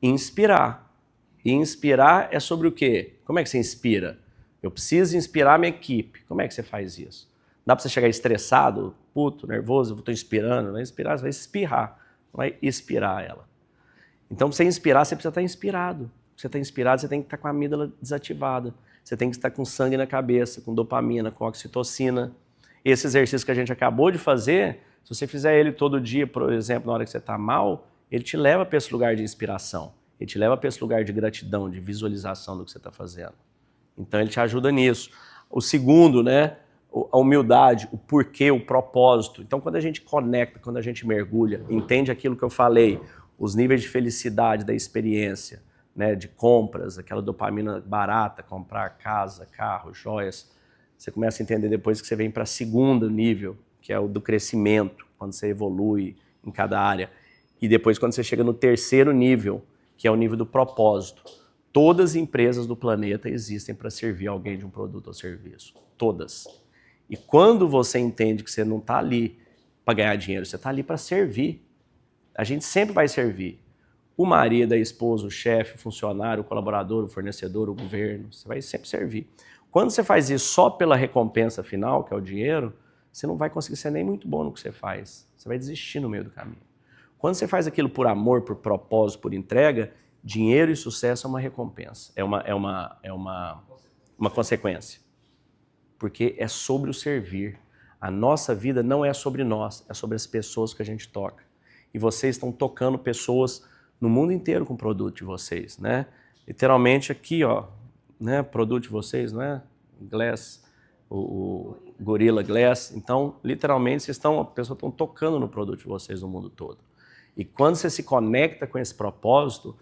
Inspirar. E inspirar é sobre o quê? Como é que você inspira? Eu preciso inspirar minha equipe. Como é que você faz isso? Dá para você chegar estressado, puto, nervoso, eu estou inspirando. Não vai inspirar, você vai espirrar. Não vai expirar ela. Então, para você inspirar, você precisa estar inspirado. Para você estar inspirado, você tem que estar com a amígdala desativada. Você tem que estar com sangue na cabeça, com dopamina, com oxitocina. Esse exercício que a gente acabou de fazer, se você fizer ele todo dia, por exemplo, na hora que você está mal, ele te leva para esse lugar de inspiração. Ele te leva para esse lugar de gratidão, de visualização do que você está fazendo. Então, ele te ajuda nisso. O segundo, né? A humildade, o porquê, o propósito. Então, quando a gente conecta, quando a gente mergulha, entende aquilo que eu falei, os níveis de felicidade da experiência, né, de compras, aquela dopamina barata, comprar casa, carro, joias. Você começa a entender depois que você vem para o segundo nível, que é o do crescimento, quando você evolui em cada área. E depois quando você chega no terceiro nível, que é o nível do propósito. Todas as empresas do planeta existem para servir alguém de um produto ou serviço. Todas. E quando você entende que você não está ali para ganhar dinheiro, você está ali para servir. A gente sempre vai servir. O marido, a esposa, o chefe, o funcionário, o colaborador, o fornecedor, o governo. Você vai sempre servir. Quando você faz isso só pela recompensa final, que é o dinheiro, você não vai conseguir ser nem muito bom no que você faz. Você vai desistir no meio do caminho. Quando você faz aquilo por amor, por propósito, por entrega, dinheiro e sucesso é uma recompensa. É uma consequência. Porque é sobre o servir. A nossa vida não é sobre nós, é sobre as pessoas que a gente toca. E vocês estão tocando pessoas no mundo inteiro com o produto de vocês, né? Literalmente aqui, ó, né? Produto de vocês, não é? Glass, o Gorilla Glass. Então, literalmente, as pessoas estão tocando no produto de vocês no mundo todo. E quando você se conecta com esse propósito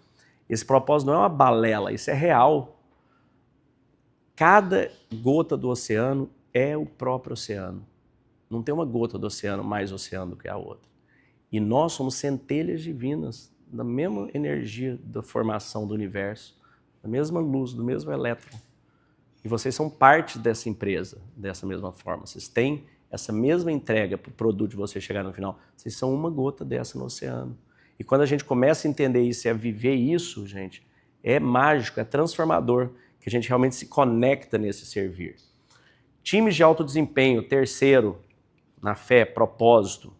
não é uma balela, isso é real. Cada gota do oceano é o próprio oceano. Não tem uma gota do oceano mais oceano do que a outra. E nós somos centelhas divinas da mesma energia da formação do universo, da mesma luz, do mesmo elétron. E vocês são parte dessa empresa, dessa mesma forma. Vocês têm essa mesma entrega para o produto de vocês chegar no final. Vocês são uma gota dessa no oceano. E quando a gente começa a entender isso e a viver isso, gente, é mágico, é transformador, que a gente realmente se conecta nesse servir. Times de alto desempenho, terceiro, na fé, propósito.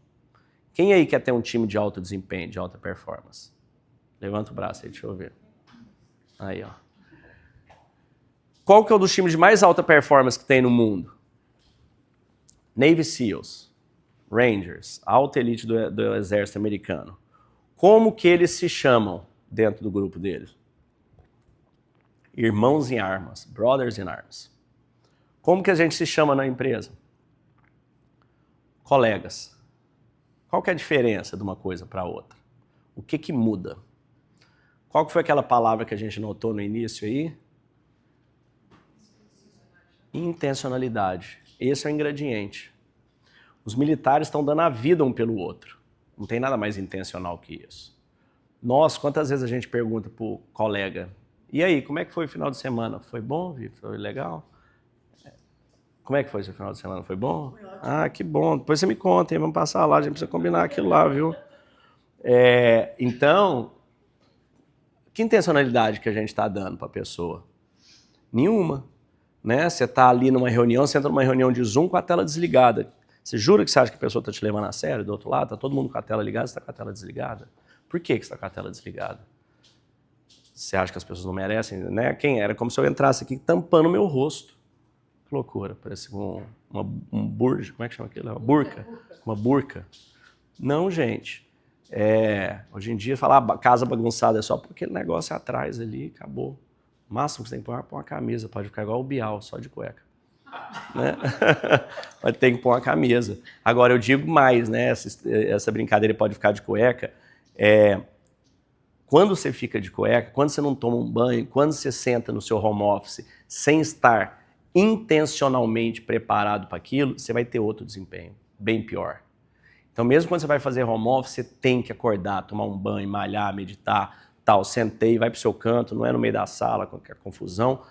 Quem aí quer ter um time de alto desempenho, de alta performance? Levanta o braço aí, deixa eu ver. Aí, ó. Qual que é um dos times de mais alta performance que tem no mundo? Navy SEALs, Rangers, alta elite do exército americano. Como que eles se chamam dentro do grupo deles? Irmãos em armas, brothers in arms. Como que a gente se chama na empresa? Colegas. Qual que é a diferença de uma coisa para outra? O que que muda? Qual que foi aquela palavra que a gente notou no início aí? Intencionalidade. Esse é o ingrediente. Os militares estão dando a vida um pelo outro. Não tem nada mais intencional que isso. Nós, quantas vezes a gente pergunta pro colega, e aí, como é que foi o final de semana? Foi bom, Vitor? Foi legal? Como é que foi o seu final de semana? Foi bom? Foi ótimo. Ah, que bom. Depois você me conta, hein? Vamos passar lá, a gente precisa combinar aquilo lá, viu? Então, que intencionalidade que a gente está dando para a pessoa? Nenhuma. Né? Você está ali numa reunião, você entra numa reunião de Zoom com a tela desligada. Você jura que você acha que a pessoa está te levando a sério do outro lado? Está todo mundo com a tela ligada, você está com a tela desligada? Por que você está com a tela desligada? Você acha que as pessoas não merecem? Né? Quem era? Como se eu entrasse aqui tampando o meu rosto. Que loucura, parece um burja, como é que chama aquilo? Uma burca. Uma burca. Não, gente. Hoje em dia, falar casa bagunçada é só porque aquele negócio atrás ali, acabou. O máximo que você tem que pôr uma camisa, pode ficar igual o Bial, só de cueca. Né? Mas tem que pôr uma camisa. Agora, eu digo mais, né? Essa brincadeira pode ficar de cueca. Quando você fica de cueca, quando você não toma um banho, quando você senta no seu home office sem estar intencionalmente preparado para aquilo, você vai ter outro desempenho, bem pior. Então, mesmo quando você vai fazer home office, você tem que acordar, tomar um banho, malhar, meditar, tal, sentei, vai pro seu canto, não é no meio da sala, qualquer confusão,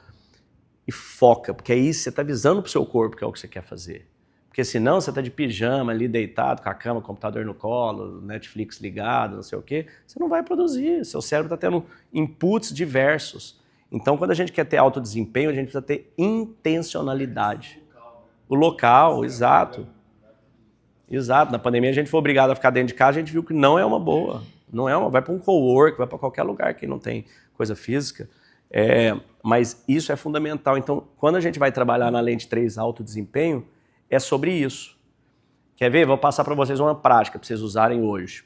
e foca, porque aí você está avisando pro seu corpo que é o que você quer fazer. Porque senão você está de pijama ali, deitado, com a cama, computador no colo, Netflix ligado, não sei o quê, você não vai produzir, seu cérebro está tendo inputs diversos. Então, quando a gente quer ter alto desempenho, a gente precisa ter intencionalidade. O local, exato. Exato. Na pandemia, a gente foi obrigado a ficar dentro de casa, a gente viu que não é uma boa. Não é uma. Vai para um cowork, vai para qualquer lugar que não tem coisa física. Mas isso é fundamental. Então, quando a gente vai trabalhar na Lente 3 alto desempenho, é sobre isso. Quer ver? Vou passar para vocês uma prática para vocês usarem hoje.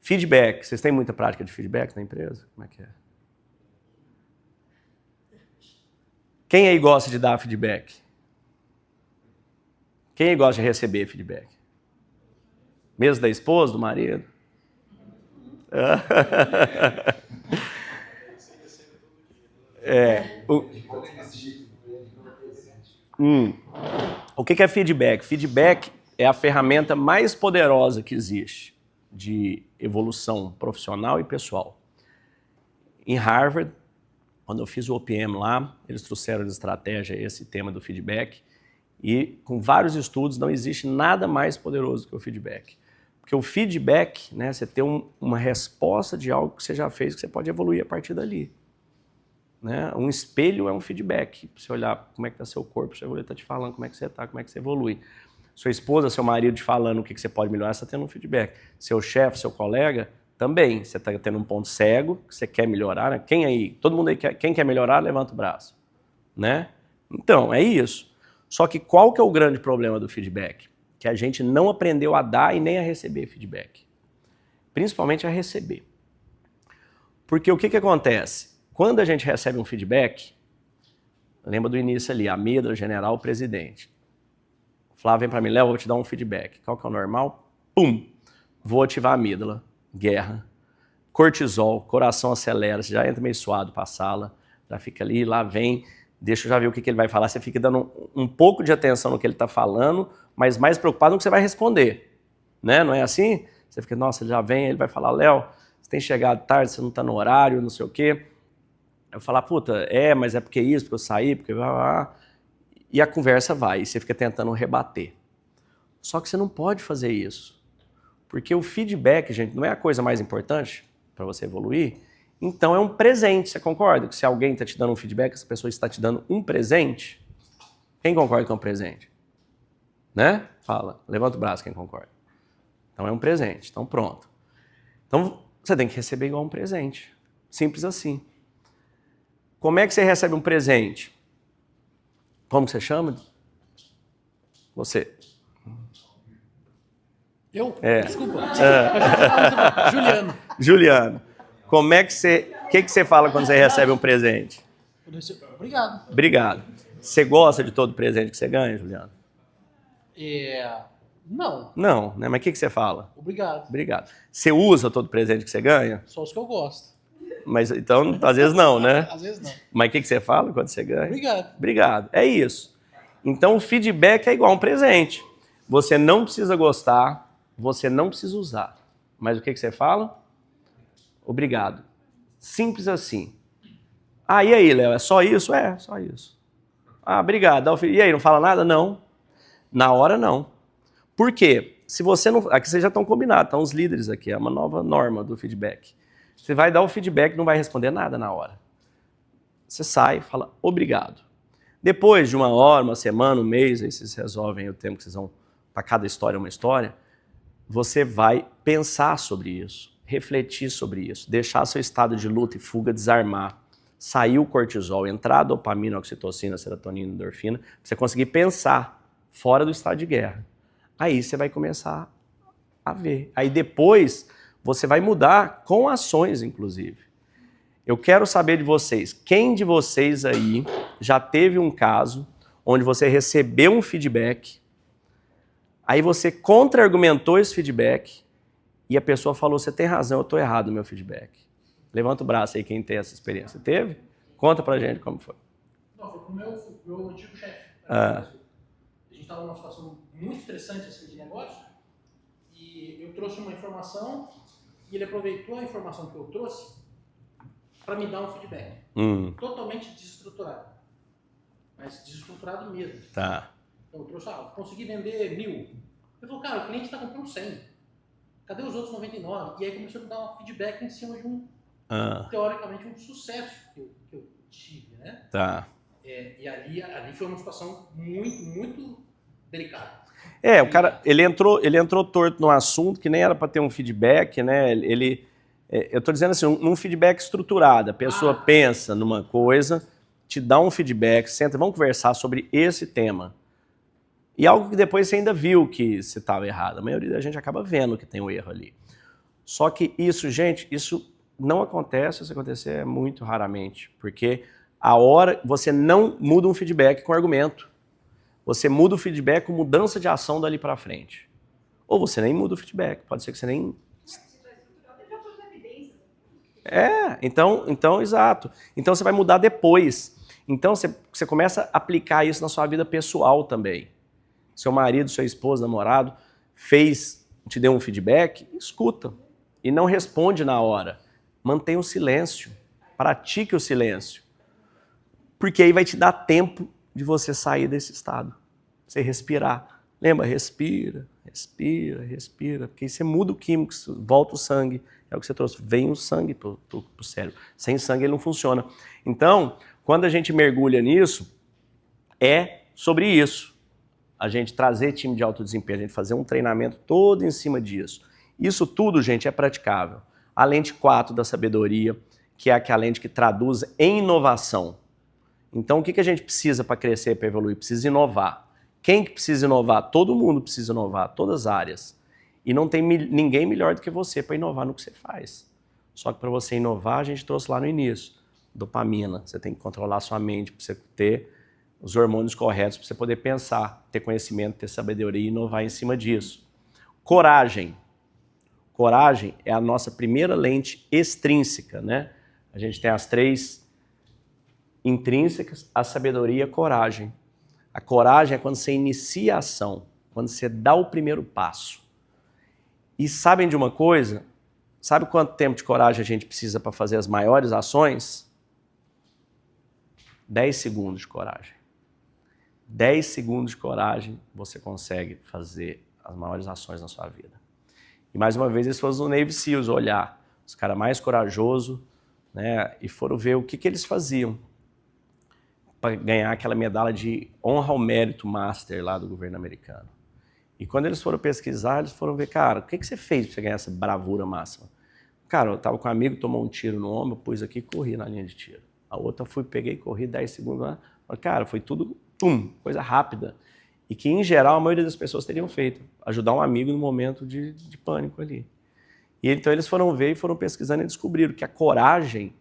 Feedback. Vocês têm muita prática de feedback na empresa? Como é que é? Quem aí gosta de dar feedback? Quem aí gosta de receber feedback? Mesmo da esposa, do marido? O que é feedback? Feedback é a ferramenta mais poderosa que existe de evolução profissional e pessoal. Em Harvard, quando eu fiz o OPM lá, eles trouxeram de estratégia esse tema do feedback e com vários estudos não existe nada mais poderoso que o feedback. Porque o feedback, né, você tem uma resposta de algo que você já fez que você pode evoluir a partir dali. Né? Um espelho é um feedback. Pra você olhar como é que está seu corpo, seu olho está te falando como é que você está, como é que você evolui. Sua esposa, seu marido te falando o que você pode melhorar, você está tendo um feedback. Seu chefe, seu colega, também. Você está tendo um ponto cego que você quer melhorar. Né? Quem aí? Todo mundo aí quem quer melhorar, levanta o braço. Né? Então, é isso. Só que qual que é o grande problema do feedback? Que a gente não aprendeu a dar e nem a receber feedback. Principalmente a receber. Porque o que acontece? Quando a gente recebe um feedback, lembra do início ali, amígdala, general, presidente. Flávio, vem para mim, Léo, vou te dar um feedback. Qual que é o normal? Pum! Vou ativar a amígdala, guerra, cortisol, coração acelera, você já entra meio suado para a sala, já fica ali, lá vem, deixa eu já ver o que ele vai falar. Você fica dando um pouco de atenção no que ele está falando, mas mais preocupado no que você vai responder. Né? Não é assim? Você fica, nossa, ele já vem, ele vai falar, Léo, você tem chegado tarde, você não está no horário, não sei o quê. Eu falar, puta, mas é porque isso, porque eu saí, porque... E a conversa vai, e você fica tentando rebater. Só que você não pode fazer isso. Porque o feedback, gente, não é a coisa mais importante para você evoluir. Então é um presente, você concorda? Que se alguém está te dando um feedback, essa pessoa está te dando um presente. Quem concorda que é um presente? Né? Fala, levanta o braço quem concorda. Então é um presente, então pronto. Então você tem que receber igual um presente. Simples assim. Como é que você recebe um presente? Como que você chama? Você. Eu? É. Desculpa. Juliano. Juliano. Como é que você... O que você fala quando você recebe um presente? Obrigado. Obrigado. Você gosta de todo presente que você ganha, Juliano? Não. Não, né? Mas o que você fala? Obrigado. Obrigado. Você usa todo presente que você ganha? Só os que eu gosto. Mas então, às vezes não, né? Às vezes não. Mas o que você fala quando você ganha? Obrigado. Obrigado. É isso. Então, o feedback é igual um presente. Você não precisa gostar, você não precisa usar. Mas o que você fala? Obrigado. Simples assim. E aí, Léo, é só isso? É, só isso. Obrigado. E aí, não fala nada? Não. Na hora, não. Por quê? Se você não... Aqui vocês já estão combinados, estão os líderes aqui, é uma nova norma do feedback. Você vai dar o feedback, não vai responder nada na hora. Você sai e fala obrigado. Depois de 1 hora, 1 semana, 1 mês, aí vocês resolvem o tempo que vocês vão... Para cada história uma história. Você vai pensar sobre isso, refletir sobre isso, deixar seu estado de luta e fuga desarmar, sair o cortisol, entrar a dopamina, oxitocina, serotonina, endorfina, pra você conseguir pensar fora do estado de guerra. Aí você vai começar a ver. Aí depois você vai mudar com ações, inclusive. Eu quero saber de vocês, quem de vocês aí já teve um caso onde você recebeu um feedback, aí você contra-argumentou esse feedback e a pessoa falou, você tem razão, eu estou errado no meu feedback. Levanta o braço aí quem tem essa experiência. Teve? Conta pra gente como foi. Não, foi com o meu antigo chefe. A gente estava numa situação muito estressante assim, de negócio e eu trouxe uma informação e ele aproveitou a informação que eu trouxe para me dar um feedback. Totalmente desestruturado. Mas desestruturado mesmo. Tá. Então eu trouxe, consegui vender 1000. Ele falou, cara, o cliente está comprando 100. Cadê os outros 99? E aí começou a me dar um feedback em cima de teoricamente, um sucesso que eu tive, né? Tá. E ali foi uma situação muito, muito delicada. O cara, ele entrou torto no assunto que nem era para ter um feedback, né? Eu tô dizendo assim, um feedback estruturado. A pessoa pensa numa coisa, te dá um feedback, senta, vamos conversar sobre esse tema. E algo que depois você ainda viu que você estava errado. A maioria da gente acaba vendo que tem um erro ali. Só que isso, gente, isso não acontece, se acontecer é muito raramente. Porque você não muda um feedback com argumento. Você muda o feedback com mudança de ação dali para frente. Ou você nem muda o feedback, pode ser que você nem... Então, exato. Então você vai mudar depois. Então você começa a aplicar isso na sua vida pessoal também. Seu marido, sua esposa, namorado, te deu um feedback, escuta. E não responde na hora. Mantenha o silêncio. Pratique o silêncio. Porque aí vai te dar tempo de você sair desse estado. Você respirar. Lembra? Respira, respira, respira. Porque aí você muda o químico, volta o sangue. É o que você trouxe. Vem o sangue pro cérebro. Sem sangue ele não funciona. Então, quando a gente mergulha nisso, é sobre isso. A gente trazer time de alto desempenho, a gente fazer um treinamento todo em cima disso. Isso tudo, gente, é praticável. A lente 4 da sabedoria, que é aquela lente que traduz em inovação. Então, o que a gente precisa para crescer, para evoluir? Precisa inovar. Quem que precisa inovar? Todo mundo precisa inovar, todas as áreas. E não tem ninguém melhor do que você para inovar no que você faz. Só que para você inovar, a gente trouxe lá no início. Dopamina, você tem que controlar a sua mente para você ter os hormônios corretos para você poder pensar, ter conhecimento, ter sabedoria e inovar em cima disso. Coragem. Coragem é a nossa primeira lente extrínseca, né? A gente tem as 3 intrínsecas, a sabedoria e a coragem. A coragem é quando você inicia a ação, quando você dá o primeiro passo. E sabem de uma coisa? Sabe quanto tempo de coragem a gente precisa para fazer as maiores ações? 10 segundos de coragem. 10 segundos de coragem você consegue fazer as maiores ações na sua vida. E mais uma vez eles foram no Navy SEALs olhar os caras mais corajosos, né, e foram ver o que eles faziam para ganhar aquela medalha de honra ao mérito master lá do governo americano. E quando eles foram pesquisar, eles foram ver, cara, o que você fez para você ganhar essa bravura máxima? Cara, eu estava com um amigo, tomou um tiro no ombro, pus aqui e corri na linha de tiro. A outra eu fui, peguei, corri 10 segundos lá. Cara, foi tudo, coisa rápida. E que, em geral, a maioria das pessoas teriam feito. Ajudar um amigo no momento de pânico ali. E então eles foram ver e foram pesquisando e descobriram que a coragem,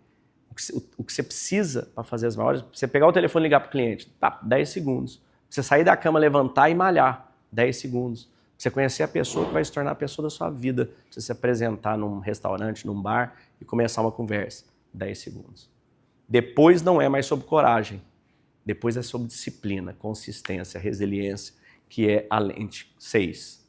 o que você precisa para fazer as maiores, você pegar o telefone e ligar para o cliente, tá, 10 segundos. Você sair da cama, levantar e malhar, 10 segundos. Você conhecer a pessoa que vai se tornar a pessoa da sua vida. Você se apresentar num restaurante, num bar e começar uma conversa, 10 segundos. Depois não é mais sobre coragem. Depois é sobre disciplina, consistência, resiliência, que é a lente 6.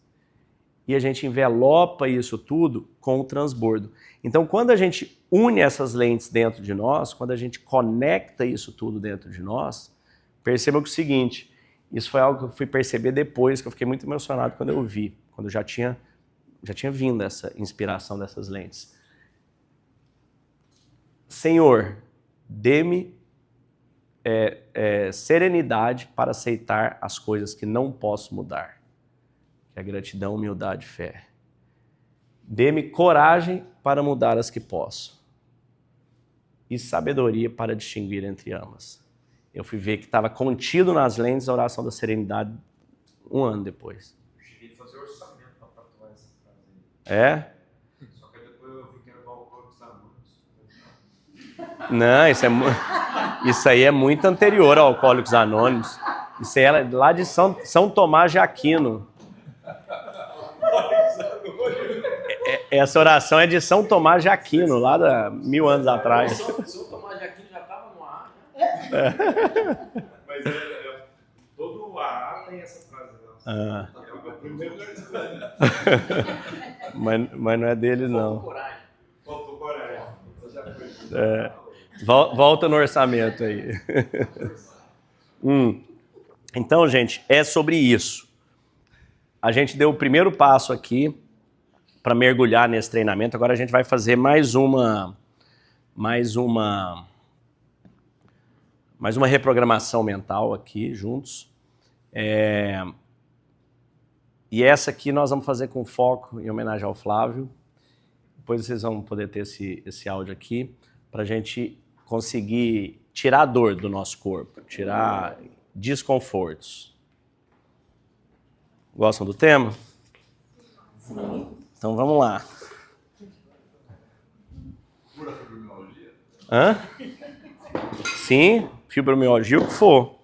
E a gente envelopa isso tudo com o transbordo. Então, quando a gente une essas lentes dentro de nós, quando a gente conecta isso tudo dentro de nós, percebam que é o seguinte, isso foi algo que eu fui perceber depois, que eu fiquei muito emocionado quando eu vi, quando já tinha vindo essa inspiração dessas lentes. Senhor, dê-me serenidade para aceitar as coisas que não posso mudar. Que é gratidão, humildade e fé. Dê-me coragem para mudar as que posso. E sabedoria para distinguir entre ambas. Eu fui ver que estava contido nas lentes a oração da serenidade 1 ano depois. Eu cheguei a fazer orçamento para tatuar essa frase aí. É? Só que depois eu vi que era igual o corpo dos alunos. Não, isso aí é muito anterior ao Alcoólicos Anônimos. Isso aí é lá de São Tomás de Aquino. Essa oração é de São Tomás de Aquino, lá de 1000 anos atrás. São Tomás de Aquino já estava no ar. Mas todo o AA tem essa frase. Ah. É o primeiro lugar. Mas não é dele, não. Faltou coragem. Você já foi. Volta no orçamento aí. Então, gente, é sobre isso. A gente deu o primeiro passo aqui para mergulhar nesse treinamento. Agora a gente vai fazer mais uma reprogramação mental aqui juntos. E essa aqui nós vamos fazer com foco em homenagem ao Flávio. Depois vocês vão poder ter esse áudio aqui para a gente conseguir tirar a dor do nosso corpo, tirar desconfortos. Gostam do tema? Sim. Então vamos lá. Cura a fibromialgia? Hã? Sim, fibromialgia, o que for.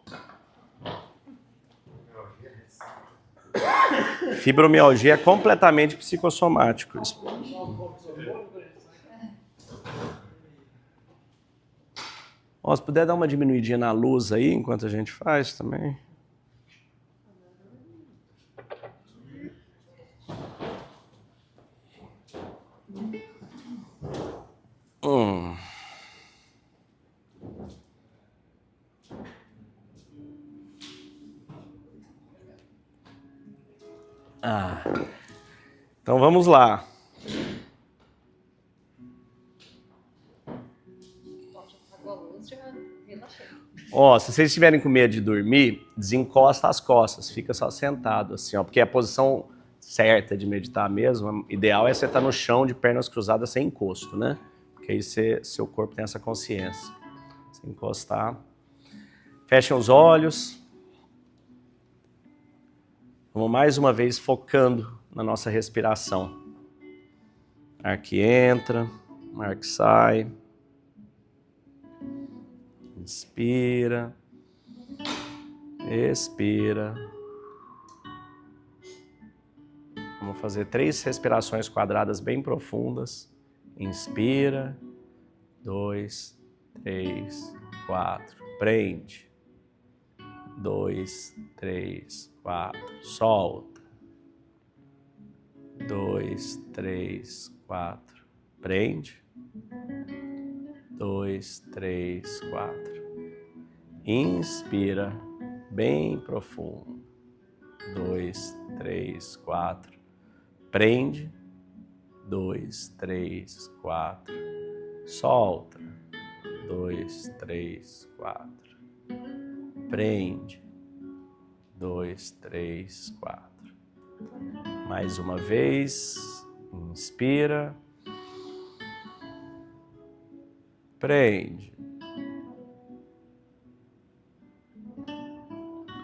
Fibromialgia é completamente psicossomático. Ó, se puder dar uma diminuidinha na luz aí, enquanto a gente faz também. Então vamos lá. Apagou a luz, já relaxei. Ó, se vocês estiverem com medo de dormir, desencosta as costas, fica só sentado assim, ó, porque é a posição certa de meditar mesmo, o ideal é você estar no chão de pernas cruzadas sem encosto, né? Porque aí seu corpo tem essa consciência. Sem encostar. Fechem os olhos. Vamos mais uma vez focando na nossa respiração. Ar que entra, ar que sai. Inspira. Expira. Vamos fazer 3 respirações quadradas bem profundas. Inspira. 2, 3, 4. Prende. 2, 3, 4. Solta. 2, 3, 4. Prende. 2, 3, 4. Inspira bem profundo. 2, 3, 4. Prende. 2, 3, 4. Solta. 2, 3, 4. Prende. 2, 3, 4. Mais uma vez. Inspira. Prende.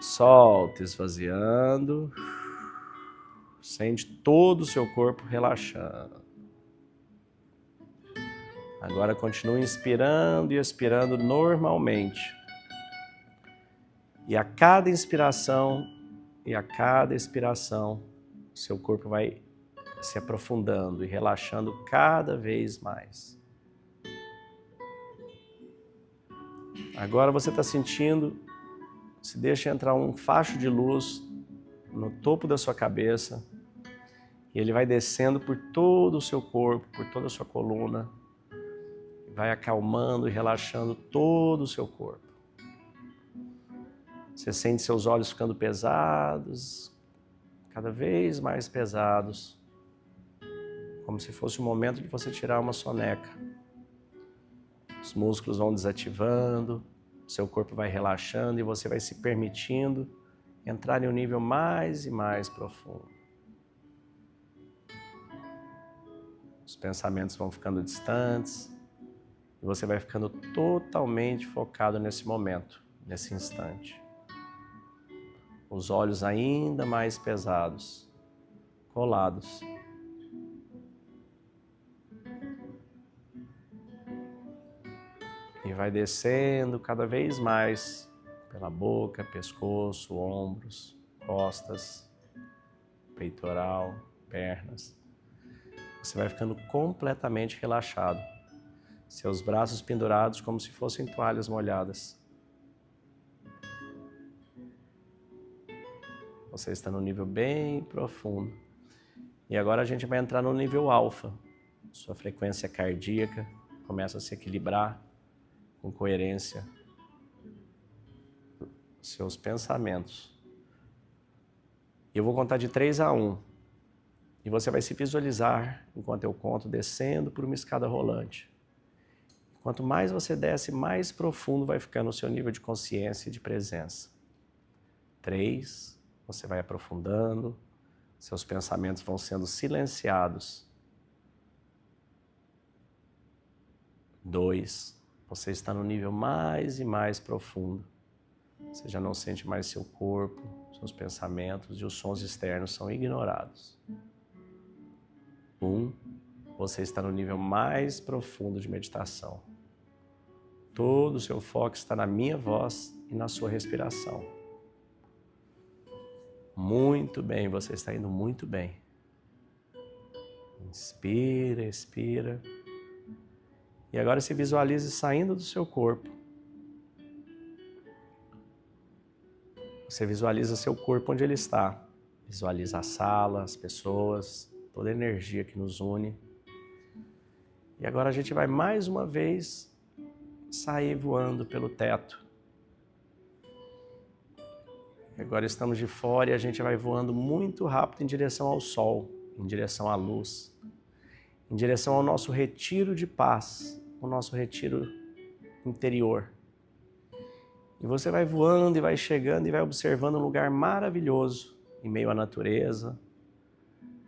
Solta, esvaziando. Sente todo o seu corpo relaxando. Agora continue inspirando e expirando normalmente. E a cada inspiração e a cada expiração, seu corpo vai se aprofundando e relaxando cada vez mais. Agora você está sentindo, se deixa entrar um facho de luz no topo da sua cabeça e ele vai descendo por todo o seu corpo, por toda a sua coluna, vai acalmando e relaxando todo o seu corpo. Você sente seus olhos ficando pesados, cada vez mais pesados, como se fosse o momento de você tirar uma soneca. Os músculos vão desativando, seu corpo vai relaxando e você vai se permitindo entrar em um nível mais e mais profundo. Os pensamentos vão ficando distantes e você vai ficando totalmente focado nesse momento, nesse instante. Os olhos ainda mais pesados, colados. E vai descendo cada vez mais pela boca, pescoço, ombros, costas, peitoral, pernas. Você vai ficando completamente relaxado. Seus braços pendurados como se fossem toalhas molhadas. Você está no nível bem profundo. E agora a gente vai entrar no nível alfa. Sua frequência cardíaca começa a se equilibrar com coerência. Seus pensamentos. Eu vou contar de 3 a 1. E você vai se visualizar, enquanto eu conto, descendo por uma escada rolante. Quanto mais você desce, mais profundo vai ficando o seu nível de consciência e de presença. 3, você vai aprofundando, seus pensamentos vão sendo silenciados. 2, você está no nível mais e mais profundo. Você já não sente mais seu corpo, seus pensamentos e os sons externos são ignorados. 1, você está no nível mais profundo de meditação. Todo o seu foco está na minha voz e na sua respiração. Muito bem, você está indo muito bem. Inspira, expira. E agora se visualize saindo do seu corpo. Você visualiza seu corpo onde ele está. Visualiza a sala, as pessoas, toda a energia que nos une. E agora a gente vai mais uma vez sair voando pelo teto. E agora estamos de fora e a gente vai voando muito rápido em direção ao sol, em direção à luz, em direção ao nosso retiro de paz, o nosso retiro interior. E você vai voando e vai chegando e vai observando um lugar maravilhoso, em meio à natureza,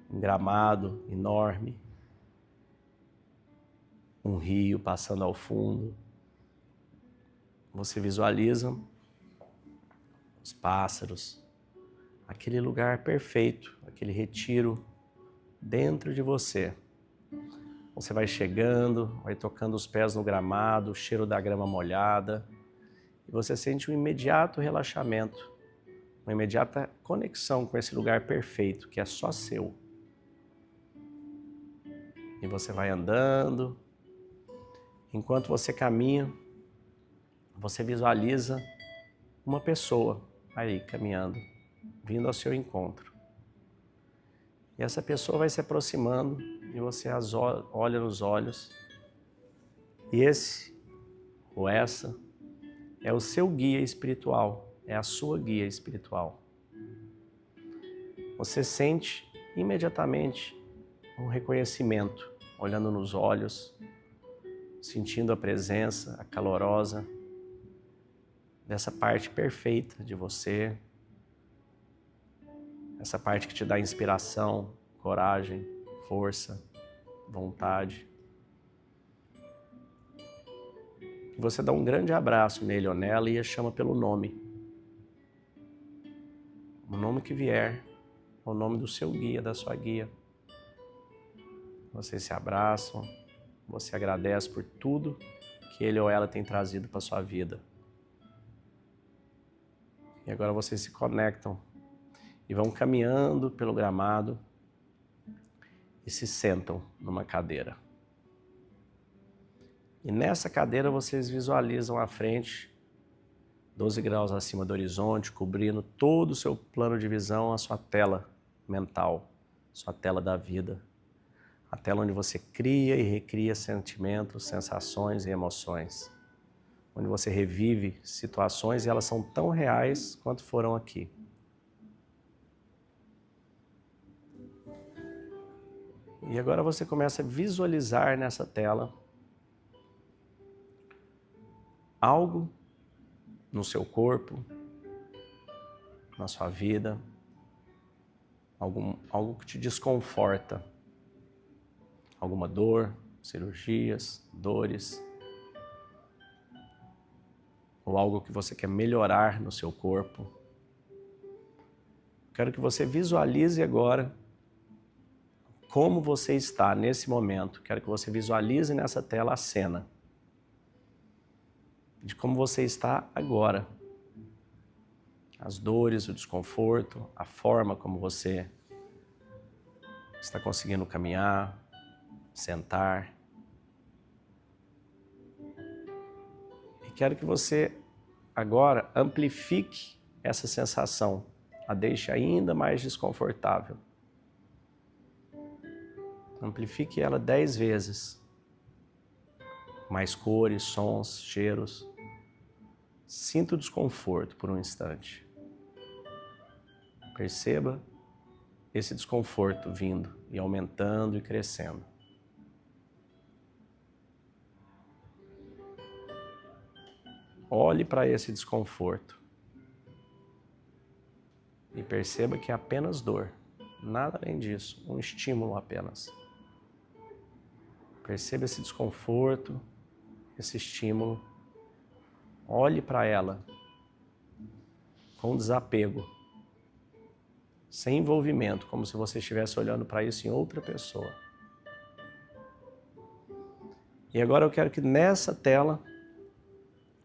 um gramado enorme, um rio passando ao fundo. Você visualiza os pássaros, aquele lugar perfeito, aquele retiro dentro de você. Você vai chegando, vai tocando os pés no gramado, o cheiro da grama molhada, e você sente um imediato relaxamento, uma imediata conexão com esse lugar perfeito, que é só seu. E você vai andando, enquanto você caminha, você visualiza uma pessoa aí caminhando, vindo ao seu encontro. E essa pessoa vai se aproximando e você olha nos olhos. E esse ou essa é o seu guia espiritual, é a sua guia espiritual. Você sente imediatamente um reconhecimento, olhando nos olhos, sentindo a presença, a calorosa dessa parte perfeita de você, essa parte que te dá inspiração, coragem, força, vontade. E você dá um grande abraço nele ou nela e a chama pelo nome. O nome que vier é o nome do seu guia, da sua guia. Vocês se abraçam, você agradece por tudo que ele ou ela tem trazido para a sua vida. E agora vocês se conectam e vão caminhando pelo gramado e se sentam numa cadeira. E nessa cadeira vocês visualizam à frente, 12 graus acima do horizonte, cobrindo todo o seu plano de visão, a sua tela mental, sua tela da vida. A tela onde você cria e recria sentimentos, sensações e emoções. Onde você revive situações e elas são tão reais quanto foram aqui. E agora você começa a visualizar nessa tela algo no seu corpo, na sua vida, algo que te desconforta. Alguma dor, cirurgias, dores, ou algo que você quer melhorar no seu corpo. Quero que você visualize agora como você está nesse momento. Quero que você visualize nessa tela a cena de como você está agora. As dores, o desconforto, a forma como você está conseguindo caminhar, sentar. E quero que você agora amplifique essa sensação, a deixe ainda mais desconfortável. Amplifique ela 10 vezes. Mais cores, sons, cheiros. Sinta o desconforto por um instante. Perceba esse desconforto vindo e aumentando e crescendo. Olhe para esse desconforto e perceba que é apenas dor, nada além disso, um estímulo apenas. Perceba esse desconforto, esse estímulo. Olhe para ela com desapego, sem envolvimento, como se você estivesse olhando para isso em outra pessoa. E agora eu quero que nessa tela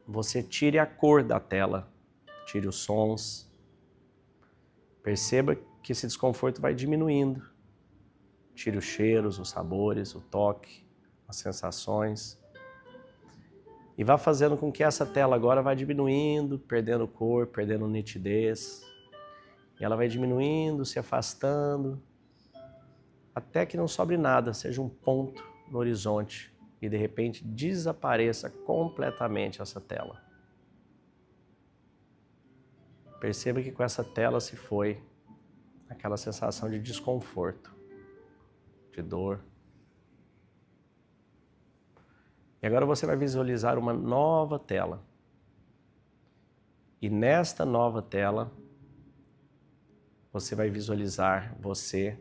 você tire a cor da tela, tire os sons. Perceba que esse desconforto vai diminuindo. Tire os cheiros, os sabores, o toque, as sensações. E vá fazendo com que essa tela agora vá diminuindo, perdendo cor, perdendo nitidez. E ela vai diminuindo, se afastando, até que não sobre nada, seja um ponto no horizonte. E de repente desapareça completamente essa tela. Perceba que com essa tela se foi aquela sensação de desconforto, de dor. E agora você vai visualizar uma nova tela. E nesta nova tela, você vai visualizar você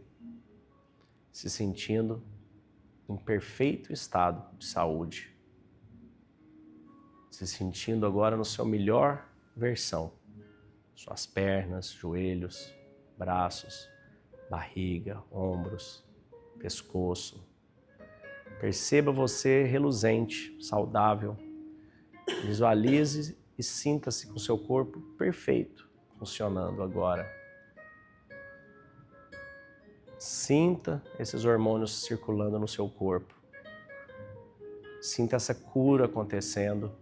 se sentindo em perfeito estado de saúde. Se sentindo agora no seu melhor versão. Suas pernas, joelhos, braços, barriga, ombros, pescoço. Perceba você reluzente, saudável. Visualize e sinta-se com o seu corpo perfeito, funcionando agora. Sinta esses hormônios circulando no seu corpo. Sinta essa cura acontecendo.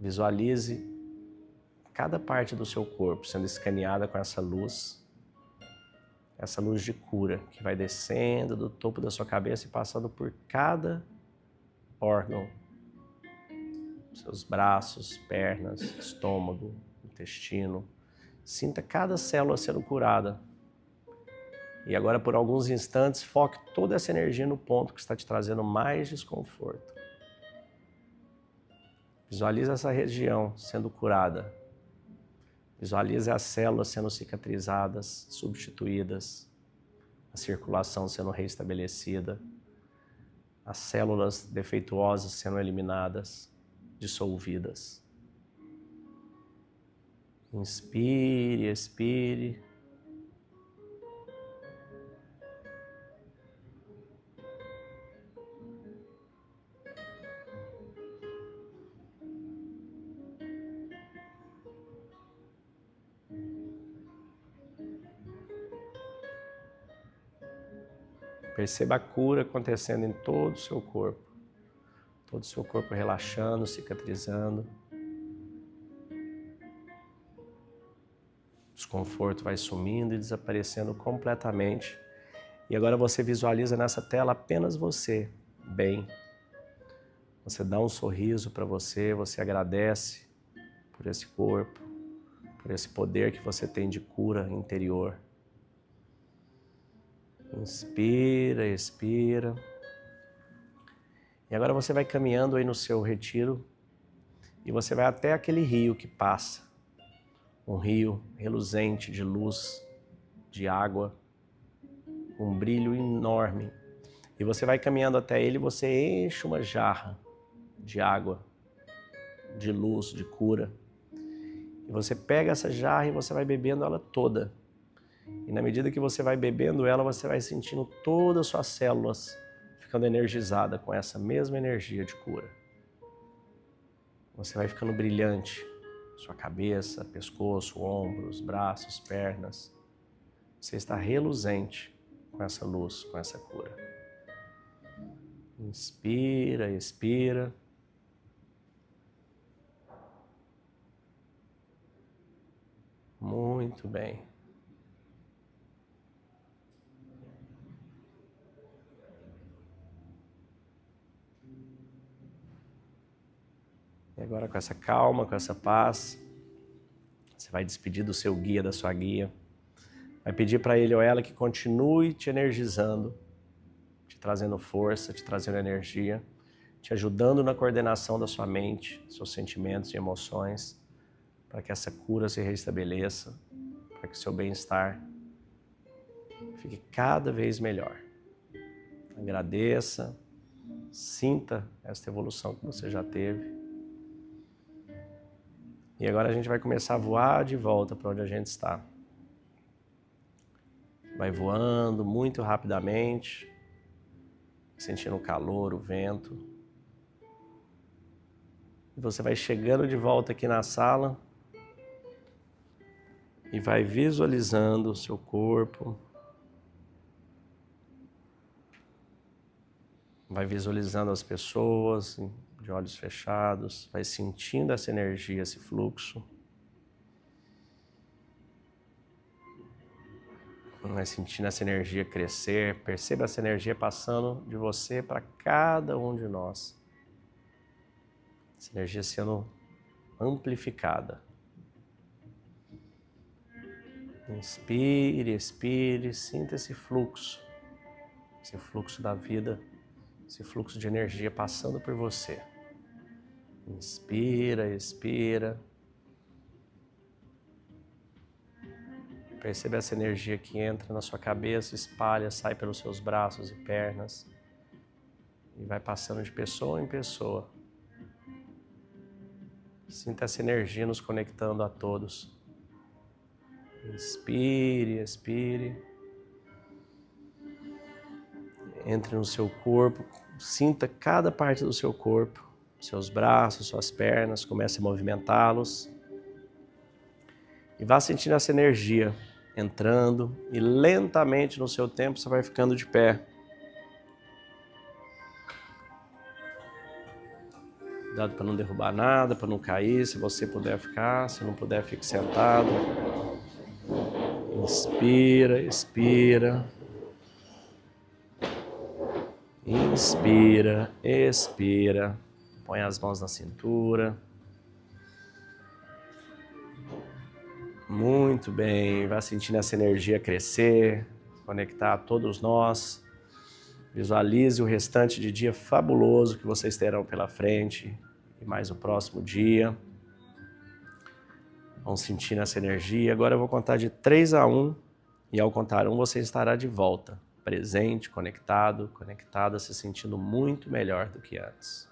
Visualize cada parte do seu corpo sendo escaneada com essa luz de cura, que vai descendo do topo da sua cabeça e passando por cada órgão. Seus braços, pernas, estômago, intestino. Sinta cada célula sendo curada. E agora, por alguns instantes, foque toda essa energia no ponto que está te trazendo mais desconforto. Visualize essa região sendo curada. Visualize as células sendo cicatrizadas, substituídas, a circulação sendo reestabelecida, as células defeituosas sendo eliminadas, dissolvidas. Inspire, expire. Perceba a cura acontecendo em todo o seu corpo. Todo o seu corpo relaxando, cicatrizando. O desconforto vai sumindo e desaparecendo completamente. E agora você visualiza nessa tela apenas você, bem. Você dá um sorriso para você, você agradece por esse corpo, por esse poder que você tem de cura interior. Inspira, expira. E agora você vai caminhando aí no seu retiro e você vai até aquele rio que passa. Um rio reluzente de luz, de água, um brilho enorme. E você vai caminhando até ele e você enche uma jarra de água, de luz, de cura. E você pega essa jarra e você vai bebendo ela toda. E na medida que você vai bebendo ela, você vai sentindo todas as suas células ficando energizadas com essa mesma energia de cura. Você vai ficando brilhante, sua cabeça, pescoço, ombros, braços, pernas. Você está reluzente com essa luz, com essa cura. Inspira, expira. Muito bem. E agora com essa calma, com essa paz, você vai despedir do seu guia, da sua guia. Vai pedir para ele ou ela que continue te energizando, te trazendo força, te trazendo energia, te ajudando na coordenação da sua mente, dos seus sentimentos e emoções, para que essa cura se restabeleça, para que o seu bem-estar fique cada vez melhor. Agradeça, sinta esta evolução que você já teve. E agora a gente vai começar a voar de volta para onde a gente está. Vai voando muito rapidamente, sentindo o calor, o vento. E você vai chegando de volta aqui na sala e vai visualizando o seu corpo. Vai visualizando as pessoas de olhos fechados, vai sentindo essa energia, esse fluxo. Vai sentindo essa energia crescer, perceba essa energia passando de você para cada um de nós. Essa energia sendo amplificada. Inspire, expire, sinta esse fluxo da vida, esse fluxo de energia passando por você. Inspira, expira. Perceba essa energia que entra na sua cabeça, espalha, sai pelos seus braços e pernas e vai passando de pessoa em pessoa. Sinta essa energia nos conectando a todos. Inspire, expire. Entre no seu corpo, sinta cada parte do seu corpo, seus braços, suas pernas, comece a movimentá-los. E vá sentindo essa energia entrando e lentamente no seu tempo você vai ficando de pé. Cuidado para não derrubar nada, para não cair. Se você puder ficar, se não puder, fique sentado. Inspira, expira. Inspira, expira. Põe as mãos na cintura. Muito bem. Vai sentindo essa energia crescer, conectar a todos nós. Visualize o restante de dia fabuloso que vocês terão pela frente e mais o próximo dia. Vão sentindo essa energia. Agora eu vou contar de 3 a 1 e ao contar 1 você estará de volta, presente, conectado, conectada, se sentindo muito melhor do que antes.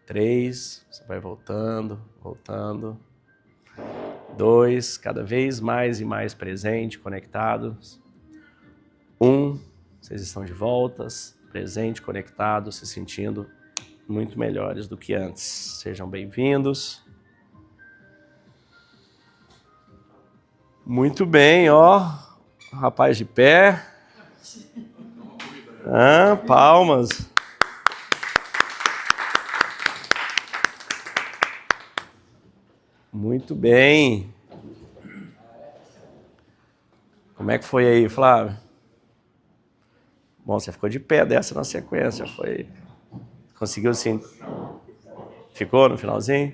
3, você vai voltando, voltando. 2, cada vez mais e mais presente, conectados. 1, vocês estão de voltas, presente, conectados, se sentindo muito melhores do que antes. Sejam bem-vindos. Muito bem, ó. Rapaz de pé. Palmas. Muito bem. Como é que foi aí, Flávio? Bom, você ficou de pé dessa na sequência, foi... Conseguiu sim? Ficou no finalzinho?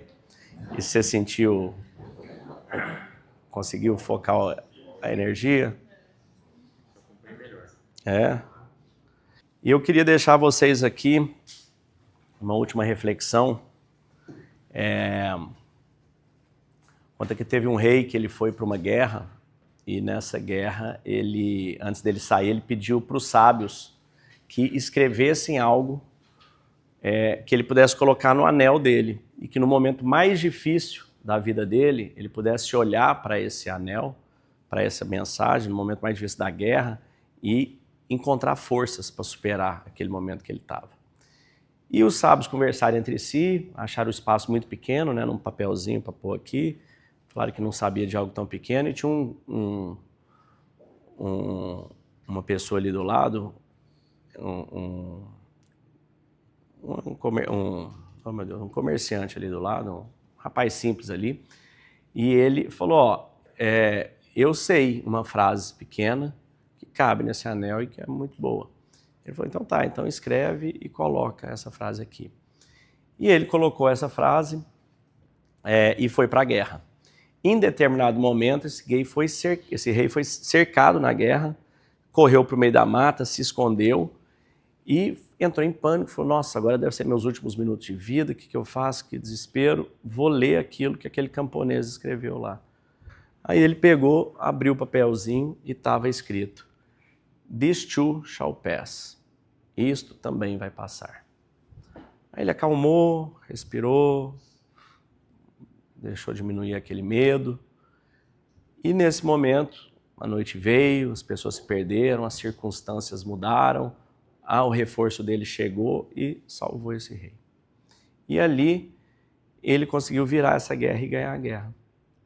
E você sentiu... Conseguiu focar a energia? É. E eu queria deixar vocês aqui uma última reflexão. Conta que teve um rei que ele foi para uma guerra e nessa guerra, antes dele sair, ele pediu para os sábios que escrevessem algo que ele pudesse colocar no anel dele e que no momento mais difícil da vida dele, ele pudesse olhar para esse anel, para essa mensagem, no momento mais difícil da guerra e encontrar forças para superar aquele momento que ele estava. E os sábios conversaram entre si, acharam o espaço muito pequeno, né, num papelzinho para pôr aqui, claro que não sabia de algo tão pequeno, e tinha uma pessoa ali do lado, um comerciante ali do lado, um rapaz simples ali, e ele falou, eu sei uma frase pequena que cabe nesse anel e que é muito boa. Ele falou, então tá, então escreve e coloca essa frase aqui. E ele colocou essa frase e foi para a guerra. Em determinado momento, esse rei foi cercado na guerra, correu para o meio da mata, se escondeu e entrou em pânico, falou, nossa, agora deve ser meus últimos minutos de vida, o que eu faço, que desespero, vou ler aquilo que aquele camponês escreveu lá. Aí ele pegou, abriu o papelzinho e estava escrito, This too shall pass. Isto também vai passar. Aí ele acalmou, respirou, deixou diminuir aquele medo. E nesse momento, a noite veio, as pessoas se perderam, as circunstâncias mudaram, o reforço dele chegou e salvou esse rei. E ali, ele conseguiu virar essa guerra e ganhar a guerra.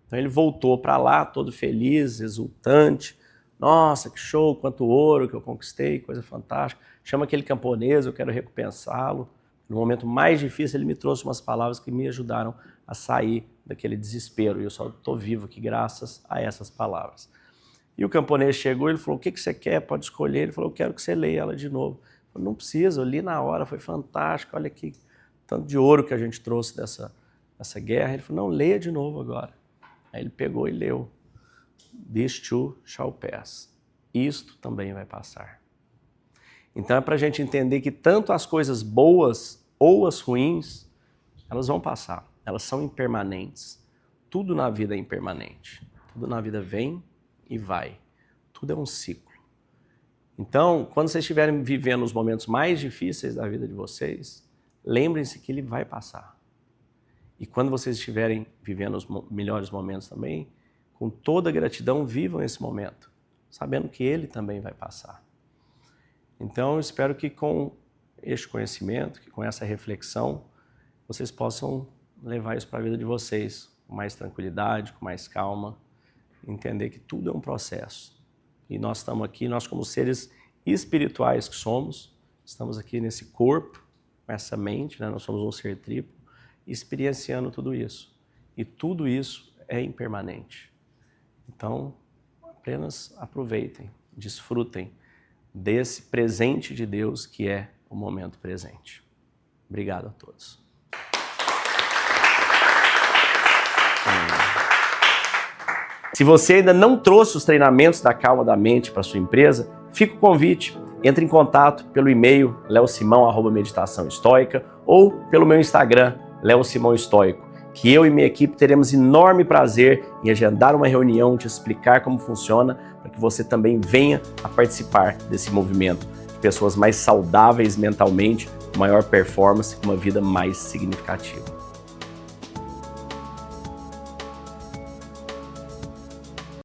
Então ele voltou para lá, todo feliz, exultante. Nossa, que show, quanto ouro que eu conquistei, coisa fantástica. Chama aquele camponês, eu quero recompensá-lo. No momento mais difícil, ele me trouxe umas palavras que me ajudaram a sair daquele desespero. E eu só estou vivo aqui graças a essas palavras. E o camponês chegou e ele falou, o que você quer? Pode escolher. Ele falou, eu quero que você leia ela de novo. Eu falei, não precisa, eu li na hora, foi fantástico. Olha aqui, tanto de ouro que a gente trouxe dessa guerra. Ele falou, não, leia de novo agora. Aí ele pegou e leu. This too shall pass. Isto também vai passar. Então é para a gente entender que tanto as coisas boas ou as ruins, elas vão passar. Elas são impermanentes. Tudo na vida é impermanente. Tudo na vida vem e vai. Tudo é um ciclo. Então, quando vocês estiverem vivendo os momentos mais difíceis da vida de vocês, lembrem-se que ele vai passar. E quando vocês estiverem vivendo os melhores momentos também, com toda gratidão, vivam esse momento, sabendo que ele também vai passar. Então, eu espero que com este conhecimento, que com essa reflexão, vocês possam levar isso para a vida de vocês com mais tranquilidade, com mais calma, entender que tudo é um processo. E nós estamos aqui, nós como seres espirituais que somos, estamos aqui nesse corpo, com essa mente, né? Nós somos um ser triplo, experienciando tudo isso. E tudo isso é impermanente. Então, apenas aproveitem, desfrutem desse presente de Deus que é o momento presente. Obrigado a todos. Se você ainda não trouxe os treinamentos da Calma da Mente para sua empresa, fica o convite. Entre em contato pelo e-mail leosimão@meditaçãoestoica ou pelo meu Instagram, leosimãoestoico, que eu e minha equipe teremos enorme prazer em agendar uma reunião, te explicar como funciona, para que você também venha a participar desse movimento de pessoas mais saudáveis mentalmente, com maior performance, com uma vida mais significativa.